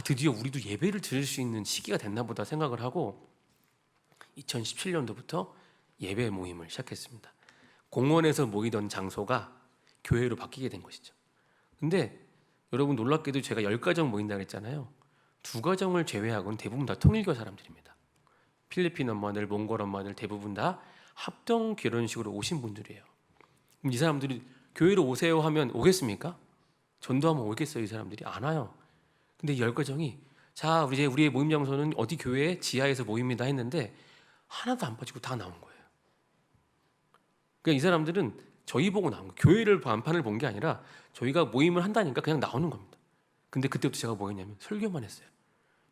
드디어 우리도 예배를 드릴 수 있는 시기가 됐나 보다 생각을 하고 2017년도부터 예배 모임을 시작했습니다. 공원에서 모이던 장소가 교회로 바뀌게 된 것이죠. 근데 여러분 놀랍게도 제가 10가정 모인다고 했잖아요. 2가정을 제외하고는 대부분 다 통일교 사람들입니다. 필리핀 엄마들, 몽골 엄마들 대부분 다 합동 결혼식으로 오신 분들이에요. 그럼 이 사람들이 교회로 오세요 하면 오겠습니까? 전도하면 오겠어요? 이 사람들이 안 와요. 근데 이 10가정이 자 이제 우리의 모임 장소는 어디 교회 지하에서 모입니다 했는데 하나도 안 빠지고 다 나온 거예요. 그러니까 이 사람들은 저희 보고 나온 거예요. 교회를 간판을 본 게 아니라 저희가 모임을 한다니까 그냥 나오는 겁니다. 근데 그때부터 제가 뭐 했냐면 설교만 했어요.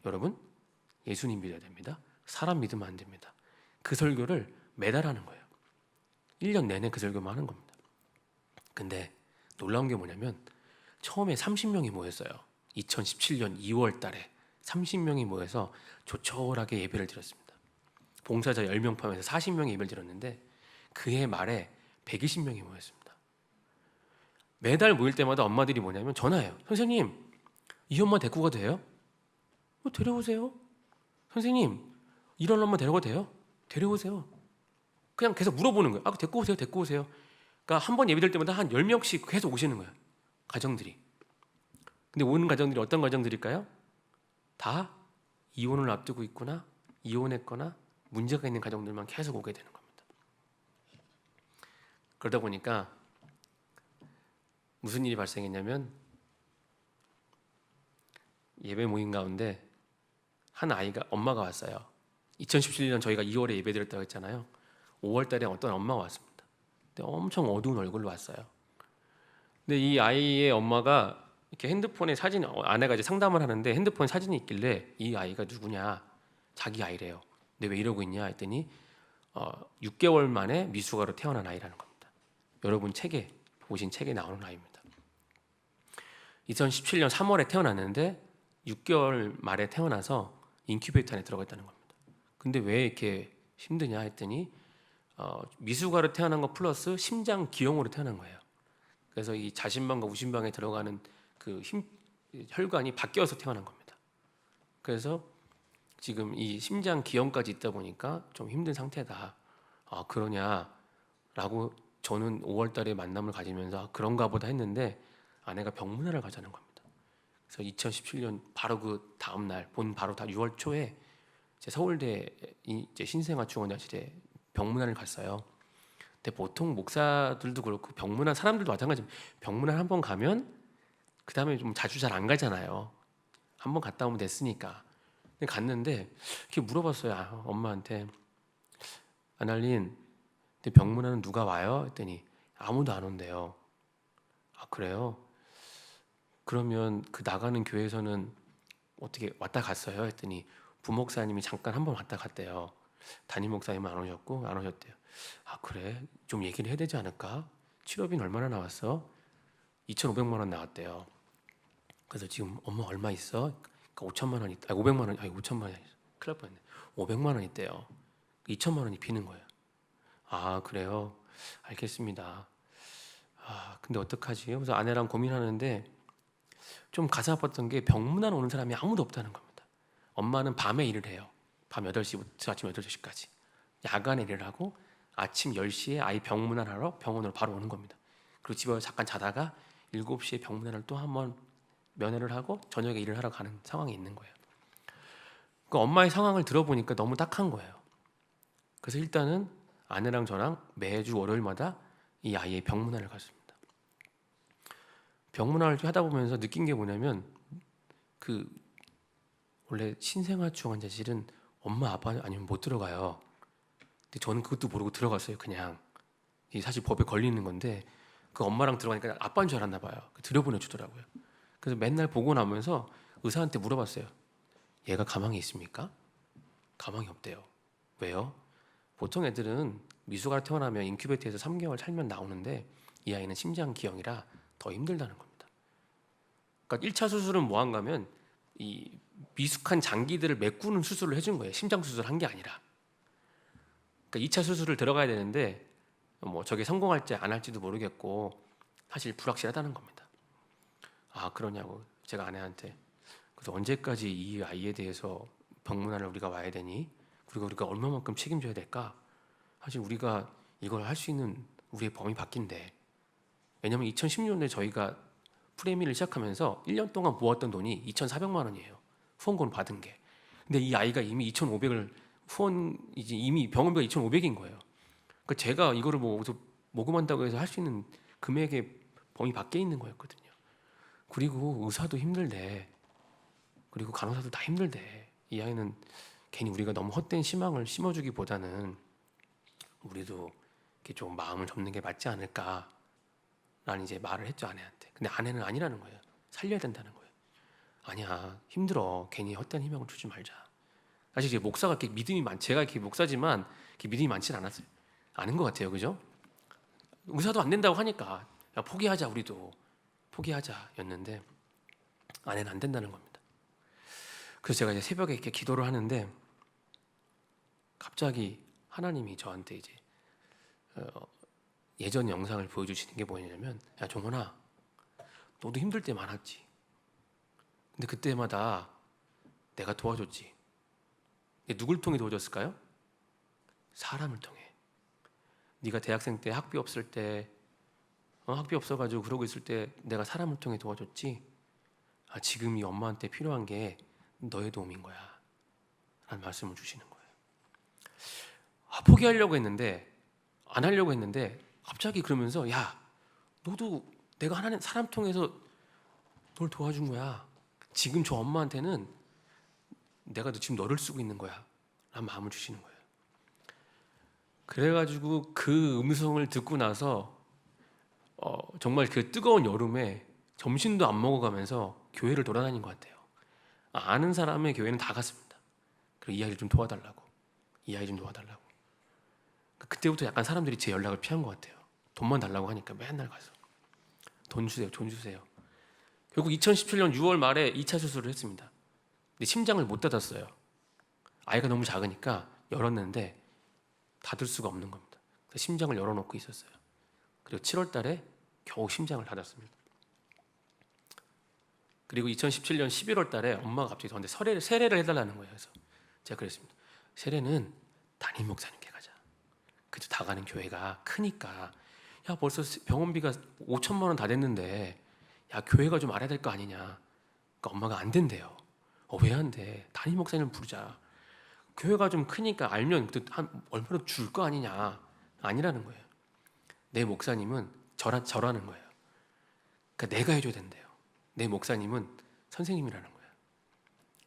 여러분, 예수님 믿어야 됩니다. 사람 믿으면 안 됩니다. 그 설교를 매달 하는 거예요. 1년 내내 그 설교만 하는 겁니다. 근데 놀라운 게 뭐냐면 처음에 30명이 모였어요. 2017년 2월 달에 30명이 모여서 조촐하게 예배를 드렸습니다. 봉사자 10명 포함해서 40명이 예배를 드렸는데 그해 말에 120명이 모였습니다. 매달 모일 때마다 엄마들이 뭐냐면 전화해요. 선생님, 이 엄마 데리고 가도 돼요? 데려오세요. 선생님, 이런 엄마 데려가도 돼요? 데려오세요. 그냥 계속 물어보는 거예요. 데리고 오세요, 데리고 오세요. 그러니까 한 번 예배 될 때마다 한 10명씩 계속 오시는 거예요. 가정들이. 근데 오는 가정들이 어떤 가정들일까요? 다 이혼을 앞두고 있거나 이혼했거나 문제가 있는 가정들만 계속 오게 되는 겁니다. 그러다 보니까 무슨 일이 발생했냐면 예배 모임 가운데 한 아이가 엄마가 왔어요. 2017년 저희가 2월에 예배 드렸다고 했잖아요. 5월 달에 어떤 엄마가 왔습니다. 근데 엄청 어두운 얼굴로 왔어요. 근데 이 아이의 엄마가 이렇게 핸드폰에 사진, 아내가 이제 상담을 하는데 핸드폰에 사진이 있길래 이 아이가 누구냐, 자기 아이래요. 근데 왜 이러고 있냐 했더니 6개월 만에 미숙아로 태어난 아이라는 겁니다. 여러분 보신 책에 나오는 아이입니다. 2017년 3월에 태어났는데 6개월 말에 태어나서 인큐베이터 안에 들어가 있다는 겁니다. 근데 왜 이렇게 힘드냐 했더니 미숙아로 태어난 거 플러스 심장 기형으로 태어난 거예요. 그래서 이 자신방과 우심방에 들어가는 그 혈관이 바뀌어서 태어난 겁니다. 그래서 지금 이 심장 기형까지 있다 보니까 좀 힘든 상태다. 그러냐라고 저는 5월 달에 만남을 가지면서 그런가 보다 했는데 아내가 병문안을 가자는 겁니다. 그래서 2017년 바로 그 다음 날 바로 6월 초에 서울대 이제 신생아중환자실에 병문안을 갔어요. 근데 보통 목사들도 그렇고 병문안 사람들도 마찬가지입니다. 병문안 한번 가면 그 다음에 좀 자주 잘 안 가잖아요. 한번 갔다 오면 됐으니까. 근데 갔는데 이렇게 물어봤어요. 엄마한테, 아날린, 근데 병문안은 누가 와요? 했더니 아무도 안 온대요. 그래요? 그러면 그 나가는 교회에서는 어떻게 왔다 갔어요? 했더니 부목사님이 잠깐 한번 왔다 갔대요. 담임 목사님은 안 오셨대요. 그래? 좀 얘기를 해야 되지 않을까? 치료비는 얼마나 나왔어? 2,500만 원 나왔대요. 그래서 지금 엄마 얼마 있어? 5천만 원 있다. 500만 원, 5천만 원. 큰일 날 뻔했네. 500만 원 있대요. 2천만 원이 비는 거예요. 그래요? 알겠습니다. 근데 어떡하지? 그래서 아내랑 고민하는데 좀 가슴 아팠던 게 병문안 오는 사람이 아무도 없다는 겁니다. 엄마는 밤에 일을 해요. 밤 8시부터 아침 8시까지. 야간에 일을 하고 아침 10시에 아이 병문안 하러 병원으로 바로 오는 겁니다. 그리고 집에 와서 잠깐 자다가 7시에 병문안을 또 한번 면회를 하고 저녁에 일을 하러 가는 상황이 있는 거예요. 그 엄마의 상황을 들어보니까 너무 딱한 거예요. 그래서 일단은 아내랑 저랑 매주 월요일마다 이 아이의 병문안을 갔습니다. 병문안을 하다 보면서 느낀 게 뭐냐면 원래 신생아중환자실은 엄마 아빠 아니면 못 들어가요. 근데 저는 그것도 모르고 들어갔어요. 그냥 사실 법에 걸리는 건데 그 엄마랑 들어가니까 아빠인 줄 알았나 봐요. 들여보내주더라고요. 그래서 맨날 보고 나면서 의사한테 물어봤어요. 얘가 가망이 있습니까? 가망이 없대요. 왜요? 보통 애들은 미숙아로 태어나면 인큐베이터에서 3개월 살면 나오는데 이 아이는 심장 기형이라 더 힘들다는 겁니다. 그러니까 1차 수술은 뭐 한가 하면 이 미숙한 장기들을 메꾸는 수술을 해준 거예요. 심장 수술을 한 게 아니라. 그러니까 2차 수술을 들어가야 되는데 저게 성공할지 안 할지도 모르겠고 사실 불확실하다는 겁니다. 그러냐고 제가 아내한테, 그래서 언제까지 이 아이에 대해서 병문안을 우리가 와야 되니? 그리고 우리가 얼마만큼 책임져야 될까? 사실 우리가 이걸 할 수 있는 우리의 범위 바뀐데, 왜냐면 2016년에 저희가 프레미를 시작하면서 1년 동안 모았던 돈이 2,400만 원이에요. 후원금 받은 게. 근데 이 아이가 이미 2,500을 이미 병원비가 2,500인 거예요. 그러니까 제가 이거를 모금한다고 해서 할 수 있는 금액의 범위 밖에 있는 거였거든요. 그리고 의사도 힘들대. 그리고 간호사도 다 힘들대. 이 아이는 괜히 우리가 너무 헛된 희망을 심어주기보다는 우리도 이렇게 좀 마음을 접는 게 맞지 않을까라는 이제 말을 했죠, 아내한테. 근데 아내는 아니라는 거예요. 살려야 된다는 거예요. 아니야, 힘들어. 괜히 헛된 희망을 주지 말자. 사실 이제 목사가 이렇게 제가 이렇게 목사지만 이렇게 믿음이 많지는 않았어요. 아는 것 같아요, 그죠? 의사도 안 된다고 하니까 야, 포기하자, 우리도 포기하자였는데 아내는 안 된다는 겁니다. 그래서 제가 이제 새벽에 이렇게 기도를 하는데 갑자기 하나님이 저한테 이제 예전 영상을 보여주시는 게 뭐냐면, 야 종원아, 너도 힘들 때 많았지. 근데 그때마다 내가 도와줬지. 근데 누굴 통해 도와줬을까요? 사람을 통해. 네가 대학생 때 학비 없을 때 학비 없어가지고 그러고 있을 때 내가 사람을 통해 도와줬지. 지금 이 엄마한테 필요한 게 너의 도움인 거야 라는 말씀을 주시는 거예요. 포기하려고 했는데, 안 하려고 했는데 갑자기 그러면서, 야 너도 내가 하나님 사람 통해서 널 도와준 거야. 지금 저 엄마한테는 내가 지금 너를 쓰고 있는 거야 라는 마음을 주시는 거예요. 그래가지고 그 음성을 듣고 나서 정말 그 뜨거운 여름에 점심도 안 먹어가면서 교회를 돌아다닌 것 같아요. 아는 사람의 교회는 다 갔습니다. 그리고 이 아이를 좀 도와달라고. 그때부터 약간 사람들이 제 연락을 피한 것 같아요. 돈만 달라고 하니까 맨날 가서 돈 주세요. 결국 2017년 6월 말에 2차 수술을 했습니다. 근데 심장을 못 닫았어요. 아이가 너무 작으니까 열었는데 닫을 수가 없는 겁니다. 그래서 심장을 열어놓고 있었어요. 그리고 7월 달에 겨우 심장을 닫았습니다. 그리고 2017년 11월 달에 엄마가 갑자기 저한테 세례를 해달라는 거예요. 그래서 제가 그랬습니다. 세례는 담임 목사님께 가자. 그래도 다 가는 교회가 크니까. 야 벌써 병원비가 5천만 원 다 됐는데 야 교회가 좀 알아야 될 거 아니냐. 그러니까 엄마가 안 된대요. 왜 안 돼? 담임 목사님 부르자. 교회가 좀 크니까 알면 한 얼마나 줄 거 아니냐. 아니라는 거예요. 내 목사님은 저라는 거예요. 그러니까 내가 해줘야 된대요. 내 목사님은 선생님이라는 거예요.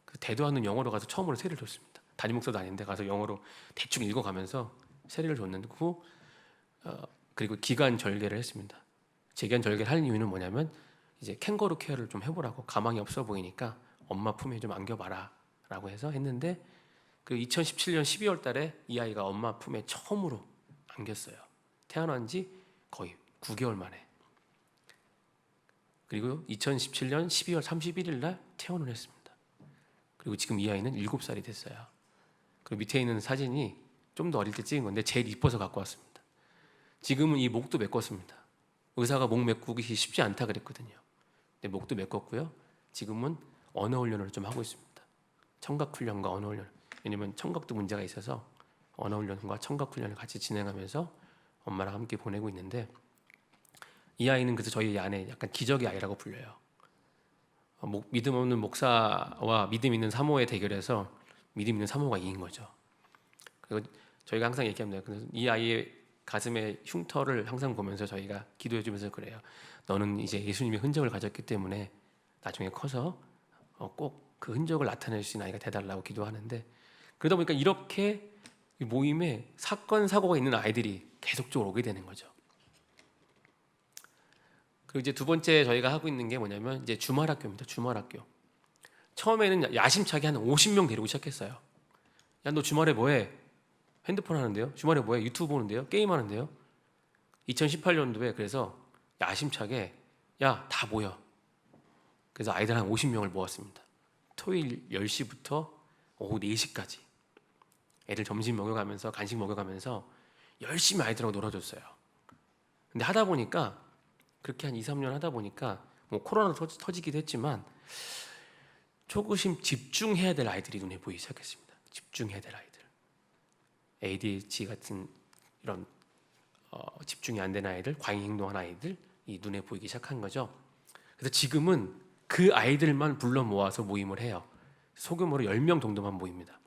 그 대도하는 영어로 가서 처음으로 세례를 줬습니다. 담임 목사도 아닌데 가서 영어로 대충 읽어가면서 세례를 줬는데 그리고 기간 절개를 했습니다. 재기한 절개를 하는 이유는 뭐냐면 이제 캥거루 케어를 좀 해보라고. 가망이 없어 보이니까 엄마 품에 좀 안겨봐라 라고 해서 했는데, 그 2017년 12월 달에 이 아이가 엄마 품에 처음으로 안겼어요. 태어난 지 거의 9개월 만에. 그리고 2017년 12월 31일 날 퇴원을 했습니다. 그리고 지금 이 아이는 7살이 됐어요. 그리고 밑에 있는 사진이 좀 더 어릴 때 찍은 건데 제일 이뻐서 갖고 왔습니다. 지금은 이 목도 메꿨습니다. 의사가 목 메꾸기 쉽지 않다 그랬거든요. 근데 목도 메꿨고요. 지금은 언어 훈련을 좀 하고 있습니다. 청각 훈련과 언어 훈련. 왜냐면 청각도 문제가 있어서 언어 훈련과 청각 훈련을 같이 진행하면서 엄마랑 함께 보내고 있는데, 이 아이는 그래서 저희 안에 약간 기적의 아이라고 불려요. 믿음 없는 목사와 믿음 있는 사모의 대결에서 믿음 있는 사모가 이긴 거죠. 그리고 저희가 항상 얘기합니다. 그래서 이 아이의 가슴에 흉터를 항상 보면서 저희가 기도해 주면서 그래요. 너는 이제 예수님의 흔적을 가졌기 때문에 나중에 커서 꼭 그 흔적을 나타낼 수 있는 아이가 돼달라고 기도하는데, 그러다 보니까 이렇게 모임에 사건 사고가 있는 아이들이 계속적으로 오게 되는 거죠. 그리고 이제 두 번째 저희가 하고 있는 게 뭐냐면 이제 주말학교입니다. 주말학교. 처음에는 야심차게 한 50명 데리고 시작했어요. 야 너 주말에 뭐해? 핸드폰 하는데요? 주말에 뭐해? 유튜브 보는데요? 게임 하는데요? 2018년도에 그래서 야심차게 야 다 모여. 그래서 아이들 한 50명을 모았습니다. 토요일 10시부터 오후 4시까지 애들 점심 먹여가면서 간식 먹여가면서 열심히 아이들하고 놀아줬어요. 근데 하다 보니까 그렇게 한 2, 3년 하다 보니까 뭐 코로나도 터지기도 했지만 조금씩 집중해야 될 아이들이 눈에 보이기 시작했습니다. 집중해야 될 아이들. ADHD 같은 이런 집중이 안 되는 아이들, 과잉 행동하는 아이들 이 눈에 보이기 시작한 거죠. 그래서 지금은 그 아이들만 불러 모아서 모임을 해요. 소규모로 10명 정도만 모입니다.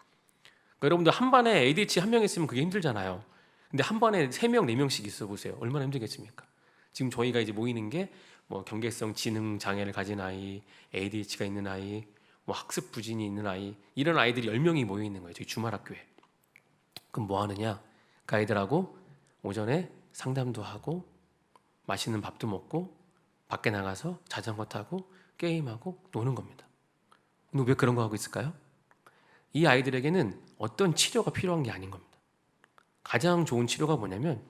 그러니까 여러분들 한 반에 ADHD 한 명 있으면 그게 힘들잖아요. 근데 한 반에 3명, 4명씩 있어 보세요. 얼마나 힘들겠습니까? 지금 저희가 이제 모이는 게 뭐 경계성 지능 장애를 가진 아이, ADHD가 있는 아이, 뭐 학습 부진이 있는 아이, 이런 아이들이 10명이 모여 있는 거예요. 저희 주말 학교에. 그럼 뭐 하느냐? 그 아이들하고 오전에 상담도 하고 맛있는 밥도 먹고 밖에 나가서 자전거 타고 게임하고 노는 겁니다. 왜 그런 거 하고 있을까요? 이 아이들에게는 어떤 치료가 필요한 게 아닌 겁니다. 가장 좋은 치료가 뭐냐면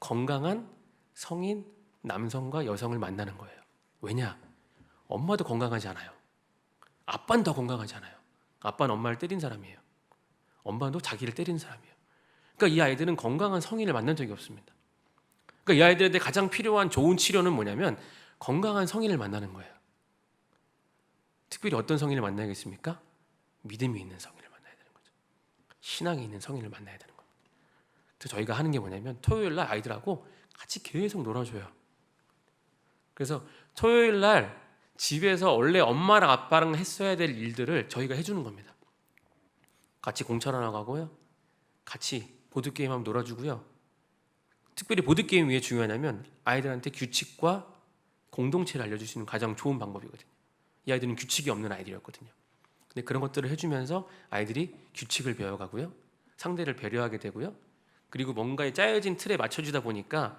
건강한 성인 남성과 여성을 만나는 거예요. 왜냐? 엄마도 건강하지 않아요. 아빠는 더 건강하지 않아요. 아빠는 엄마를 때린 사람이에요. 엄마도 자기를 때린 사람이에요. 그러니까 이 아이들은 건강한 성인을 만난 적이 없습니다. 그러니까 이 아이들한테 가장 필요한 좋은 치료는 뭐냐면 건강한 성인을 만나는 거예요. 특별히 어떤 성인을 만나야겠습니까? 믿음이 있는 성인을 만나야 되는 거죠. 신앙이 있는 성인을 만나야 되는 겁니다. 그래서 저희가 하는 게 뭐냐면 토요일 날 아이들하고 같이 계속 놀아줘요. 그래서 토요일 날 집에서 원래 엄마랑 아빠랑 했어야 될 일들을 저희가 해주는 겁니다. 같이 공차로 나가고요. 같이 보드게임하면 놀아주고요. 특별히 보드게임 왜 중요하냐면 아이들한테 규칙과 공동체를 알려줄 수 있는 가장 좋은 방법이거든요. 이 아이들은 규칙이 없는 아이들이었거든요. 근데 그런 것들을 해주면서 아이들이 규칙을 배워가고요. 상대를 배려하게 되고요. 그리고 뭔가에 짜여진 틀에 맞춰주다 보니까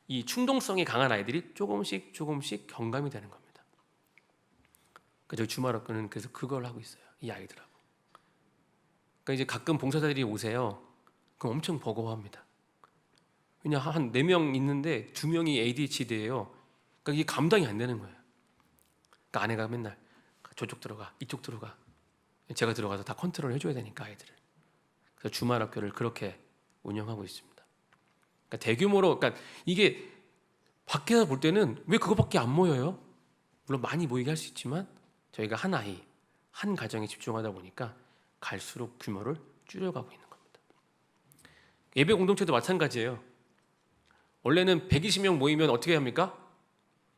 이 충동성이 강한 아이들이 조금씩 경감이 되는 겁니다. 저희 주말학교는 그래서 그걸 하고 있어요. 이 아이들하고. 그러니까 이제 가끔 봉사자들이 오세요. 그럼 엄청 버거워합니다. 왜냐 한 4명 있는데 2명이 ADHD예요. 그러니까 이게 감당이 안 되는 거예요. 그러니까 아내가 맨날 저쪽 들어가, 이쪽 들어가. 제가 들어가서 다 컨트롤 해줘야 되니까 아이들을. 그래서 주말 학교를 그렇게 운영하고 있습니다. 그러니까 대규모로, 그러니까 이게 밖에서 볼 때는 왜 그거밖에 안 모여요? 물론 많이 모이게 할 수 있지만 저희가 한 아이, 한 가정에 집중하다 보니까 갈수록 규모를 줄여가고 있는 겁니다. 예배 공동체도 마찬가지예요. 원래는 120명 모이면 어떻게 합니까?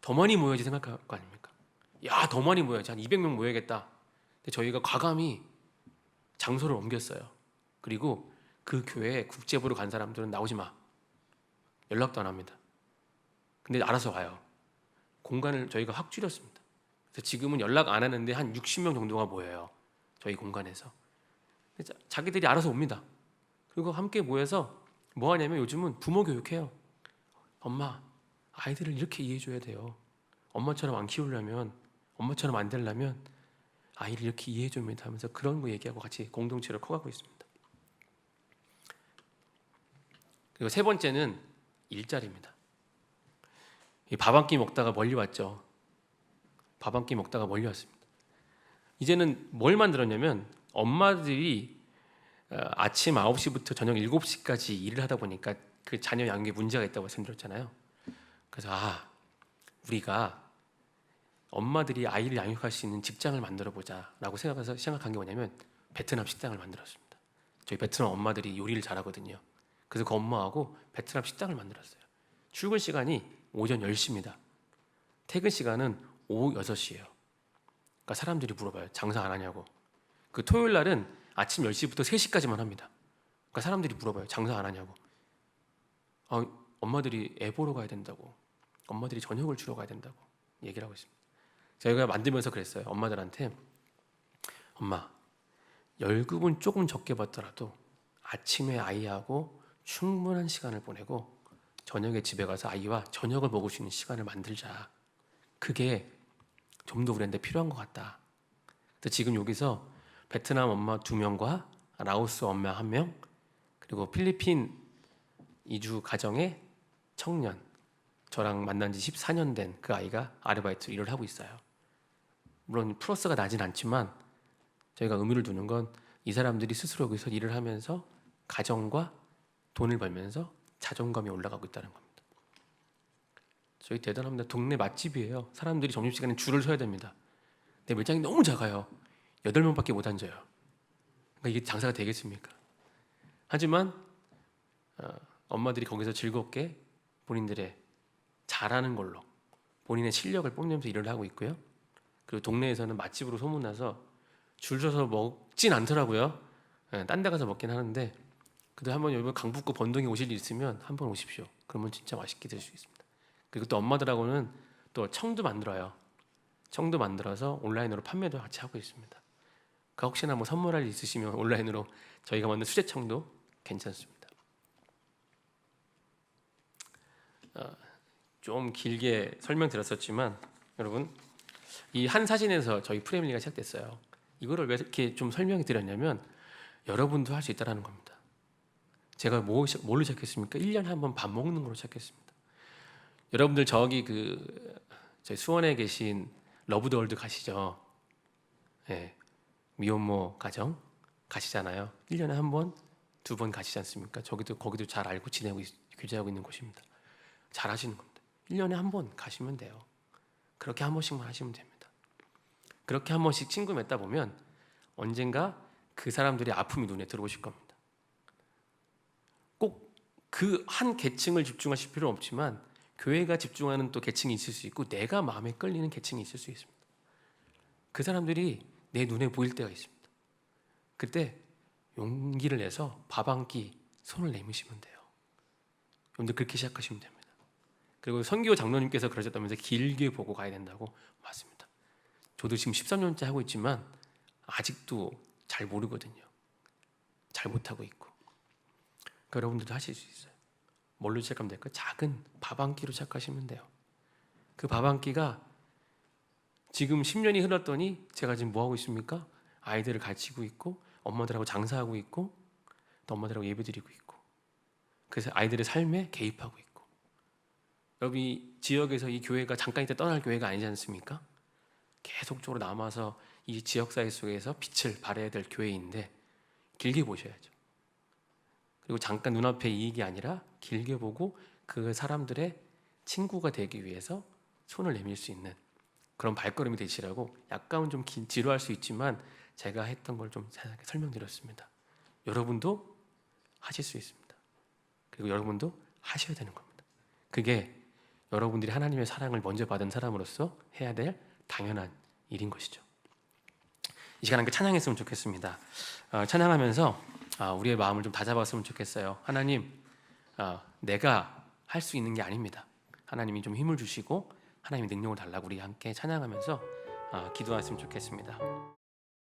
더 많이 모여야지 생각할 거 아닙니까? 야, 더 많이 모여야지. 한 200명 모여야겠다. 근데 저희가 과감히 장소를 옮겼어요. 그리고 그 교회에 국제부로 간 사람들은 나오지 마. 연락도 안 합니다. 근데 알아서 와요. 공간을 저희가 확 줄였습니다. 그래서 지금은 연락 안 하는데 한 60명 정도가 모여요. 저희 공간에서. 자기들이 알아서 옵니다. 그리고 함께 모여서 뭐 하냐면 요즘은 부모 교육해요. 엄마, 아이들을 이렇게 이해해줘야 돼요. 엄마처럼 안 키우려면, 엄마처럼 안 되려면 아이를 이렇게 이해해줍니다 하면서 그런 거 얘기하고 같이 공동체로 커가고 있습니다. 그리고 세 번째는 일자리입니다. 밥 한 끼 먹다가 멀리 왔죠. 밥 한 끼 먹다가 멀리 왔습니다. 이제는 뭘 만들었냐면 엄마들이 아침 9시부터 저녁 7시까지 일을 하다 보니까 그 자녀 양육에 문제가 있다고 말씀드렸잖아요. 그래서 우리가 엄마들이 아이를 양육할 수 있는 직장을 만들어 보자라고 생각한 게 뭐냐면 베트남 식당을 만들었습니다. 저희 베트남 엄마들이 요리를 잘하거든요. 그래서 그 엄마하고 베트남 식당을 만들었어요. 출근 시간이 오전 10시입니다. 퇴근 시간은 오후 6시예요. 그러니까 사람들이 물어봐요. 장사 안 하냐고. 그 토요일 날은 아침 10시부터 3시까지만 합니다. 그러니까 사람들이 물어봐요. 장사 안 하냐고. 엄마들이 애 보러 가야 된다고. 엄마들이 저녁을 주러 가야 된다고 얘기를 하고 있습니다. 저희가 만들면서 그랬어요. 엄마들한테 엄마, 월급은 조금 적게 받더라도 아침에 아이하고 충분한 시간을 보내고 저녁에 집에 가서 아이와 저녁을 먹을 수 있는 시간을 만들자. 그게 좀 더 우리한테 필요한 것 같다. 그래서 지금 여기서 베트남 엄마 2명과 라오스 엄마 1명 그리고 필리핀 이주 가정의 청년 저랑 만난 지 14년 된 그 아이가 아르바이트 일을 하고 있어요. 물론 플러스가 나진 않지만 저희가 의미를 두는 건 이 사람들이 스스로 여기서 일을 하면서 가정과 돈을 벌면서 자존감이 올라가고 있다는 겁니다. 저희 대단합니다. 동네 맛집이에요. 사람들이 점심시간에 줄을 서야 됩니다. 근데 매장이 너무 작아요. 8명밖에 못 앉아요. 그러니까 이게 장사가 되겠습니까? 하지만 엄마들이 거기서 즐겁게 본인들의 잘하는 걸로 본인의 실력을 뽐내면서 일을 하고 있고요. 그리고 동네에서는 맛집으로 소문나서 줄 서서 먹진 않더라고요. 딴 데 가서 먹긴 하는데 그래도 한번 여러분 강북구 번동에 오실 일 있으면 한번 오십시오. 그러면 진짜 맛있게 드실 수 있습니다. 그리고 또 엄마들하고는 또 청도 만들어요. 청도 만들어서 온라인으로 판매도 같이 하고 있습니다. 그러니까 혹시나 뭐 선물할 일 있으시면 온라인으로 저희가 만든 수제청도 괜찮습니다. 좀 길게 설명드렸었지만 여러분 이 한 사진에서 저희 프레밀리가 시작됐어요. 이거를 왜 이렇게 좀 설명이 드렸냐면 여러분도 할 수 있다는 겁니다. 제가 뭘로 시작했습니까? 1년에 한 번 밥 먹는 걸로 시작했습니다. 여러분들 저기 저희 수원에 계신 러브더월드 가시죠? 예, 미혼모 가정 가시잖아요. 1년에 한 번, 두 번 가시지 않습니까? 거기도 잘 알고 교제하고 있는 곳입니다. 잘 하시는 겁니다. 1년에 한 번 가시면 돼요. 그렇게 한 번씩만 하시면 됩니다. 그렇게 한 번씩 친구 맺다 보면 언젠가 그 사람들의 아픔이 눈에 들어오실 겁니다. 꼭 그 한 계층을 집중하실 필요는 없지만 교회가 집중하는 또 계층이 있을 수 있고 내가 마음에 끌리는 계층이 있을 수 있습니다. 그 사람들이 내 눈에 보일 때가 있습니다. 그때 용기를 내서 밥 한 끼 손을 내미시면 돼요. 여러분들 그렇게 시작하시면 됩니다. 그리고 선교 장로님께서 그러셨다면서 길게 보고 가야 된다고. 맞습니다. 저도 지금 13년째 하고 있지만 아직도 잘 모르거든요. 잘 못하고 있고. 그러니까 여러분들도 하실 수 있어요. 뭘로 시작하면 될까요? 작은 밥 한 끼로 시작하시면 돼요. 그 밥 한 끼가 지금 10년이 흘렀더니 제가 지금 뭐 하고 있습니까? 아이들을 가르치고 있고 엄마들하고 장사하고 있고 또 엄마들하고 예배드리고 있고 그래서 아이들의 삶에 개입하고 있고 여러분 이 지역에서 이 교회가 잠깐 있다 떠날 교회가 아니지 않습니까? 계속적으로 남아서 이 지역사회 속에서 빛을 발해야 될 교회인데 길게 보셔야죠. 그리고 잠깐 눈앞에 이익이 아니라 길게 보고 그 사람들의 친구가 되기 위해서 손을 내밀 수 있는 그런 발걸음이 되시라고 약간은 좀 지루할 수 있지만 제가 했던 걸 좀 설명드렸습니다. 여러분도 하실 수 있습니다. 그리고 여러분도 하셔야 되는 겁니다. 그게 여러분들이 하나님의 사랑을 먼저 받은 사람으로서 해야 될 당연한 일인 것이죠. 이 시간 함께 찬양했으면 좋겠습니다. 찬양하면서 우리의 마음을 좀 다잡았으면 좋겠어요. 하나님, 내가 할 수 있는 게 아닙니다. 하나님이 좀 힘을 주시고 하나님의 능력을 달라고 우리 함께 찬양하면서 기도했으면 좋겠습니다.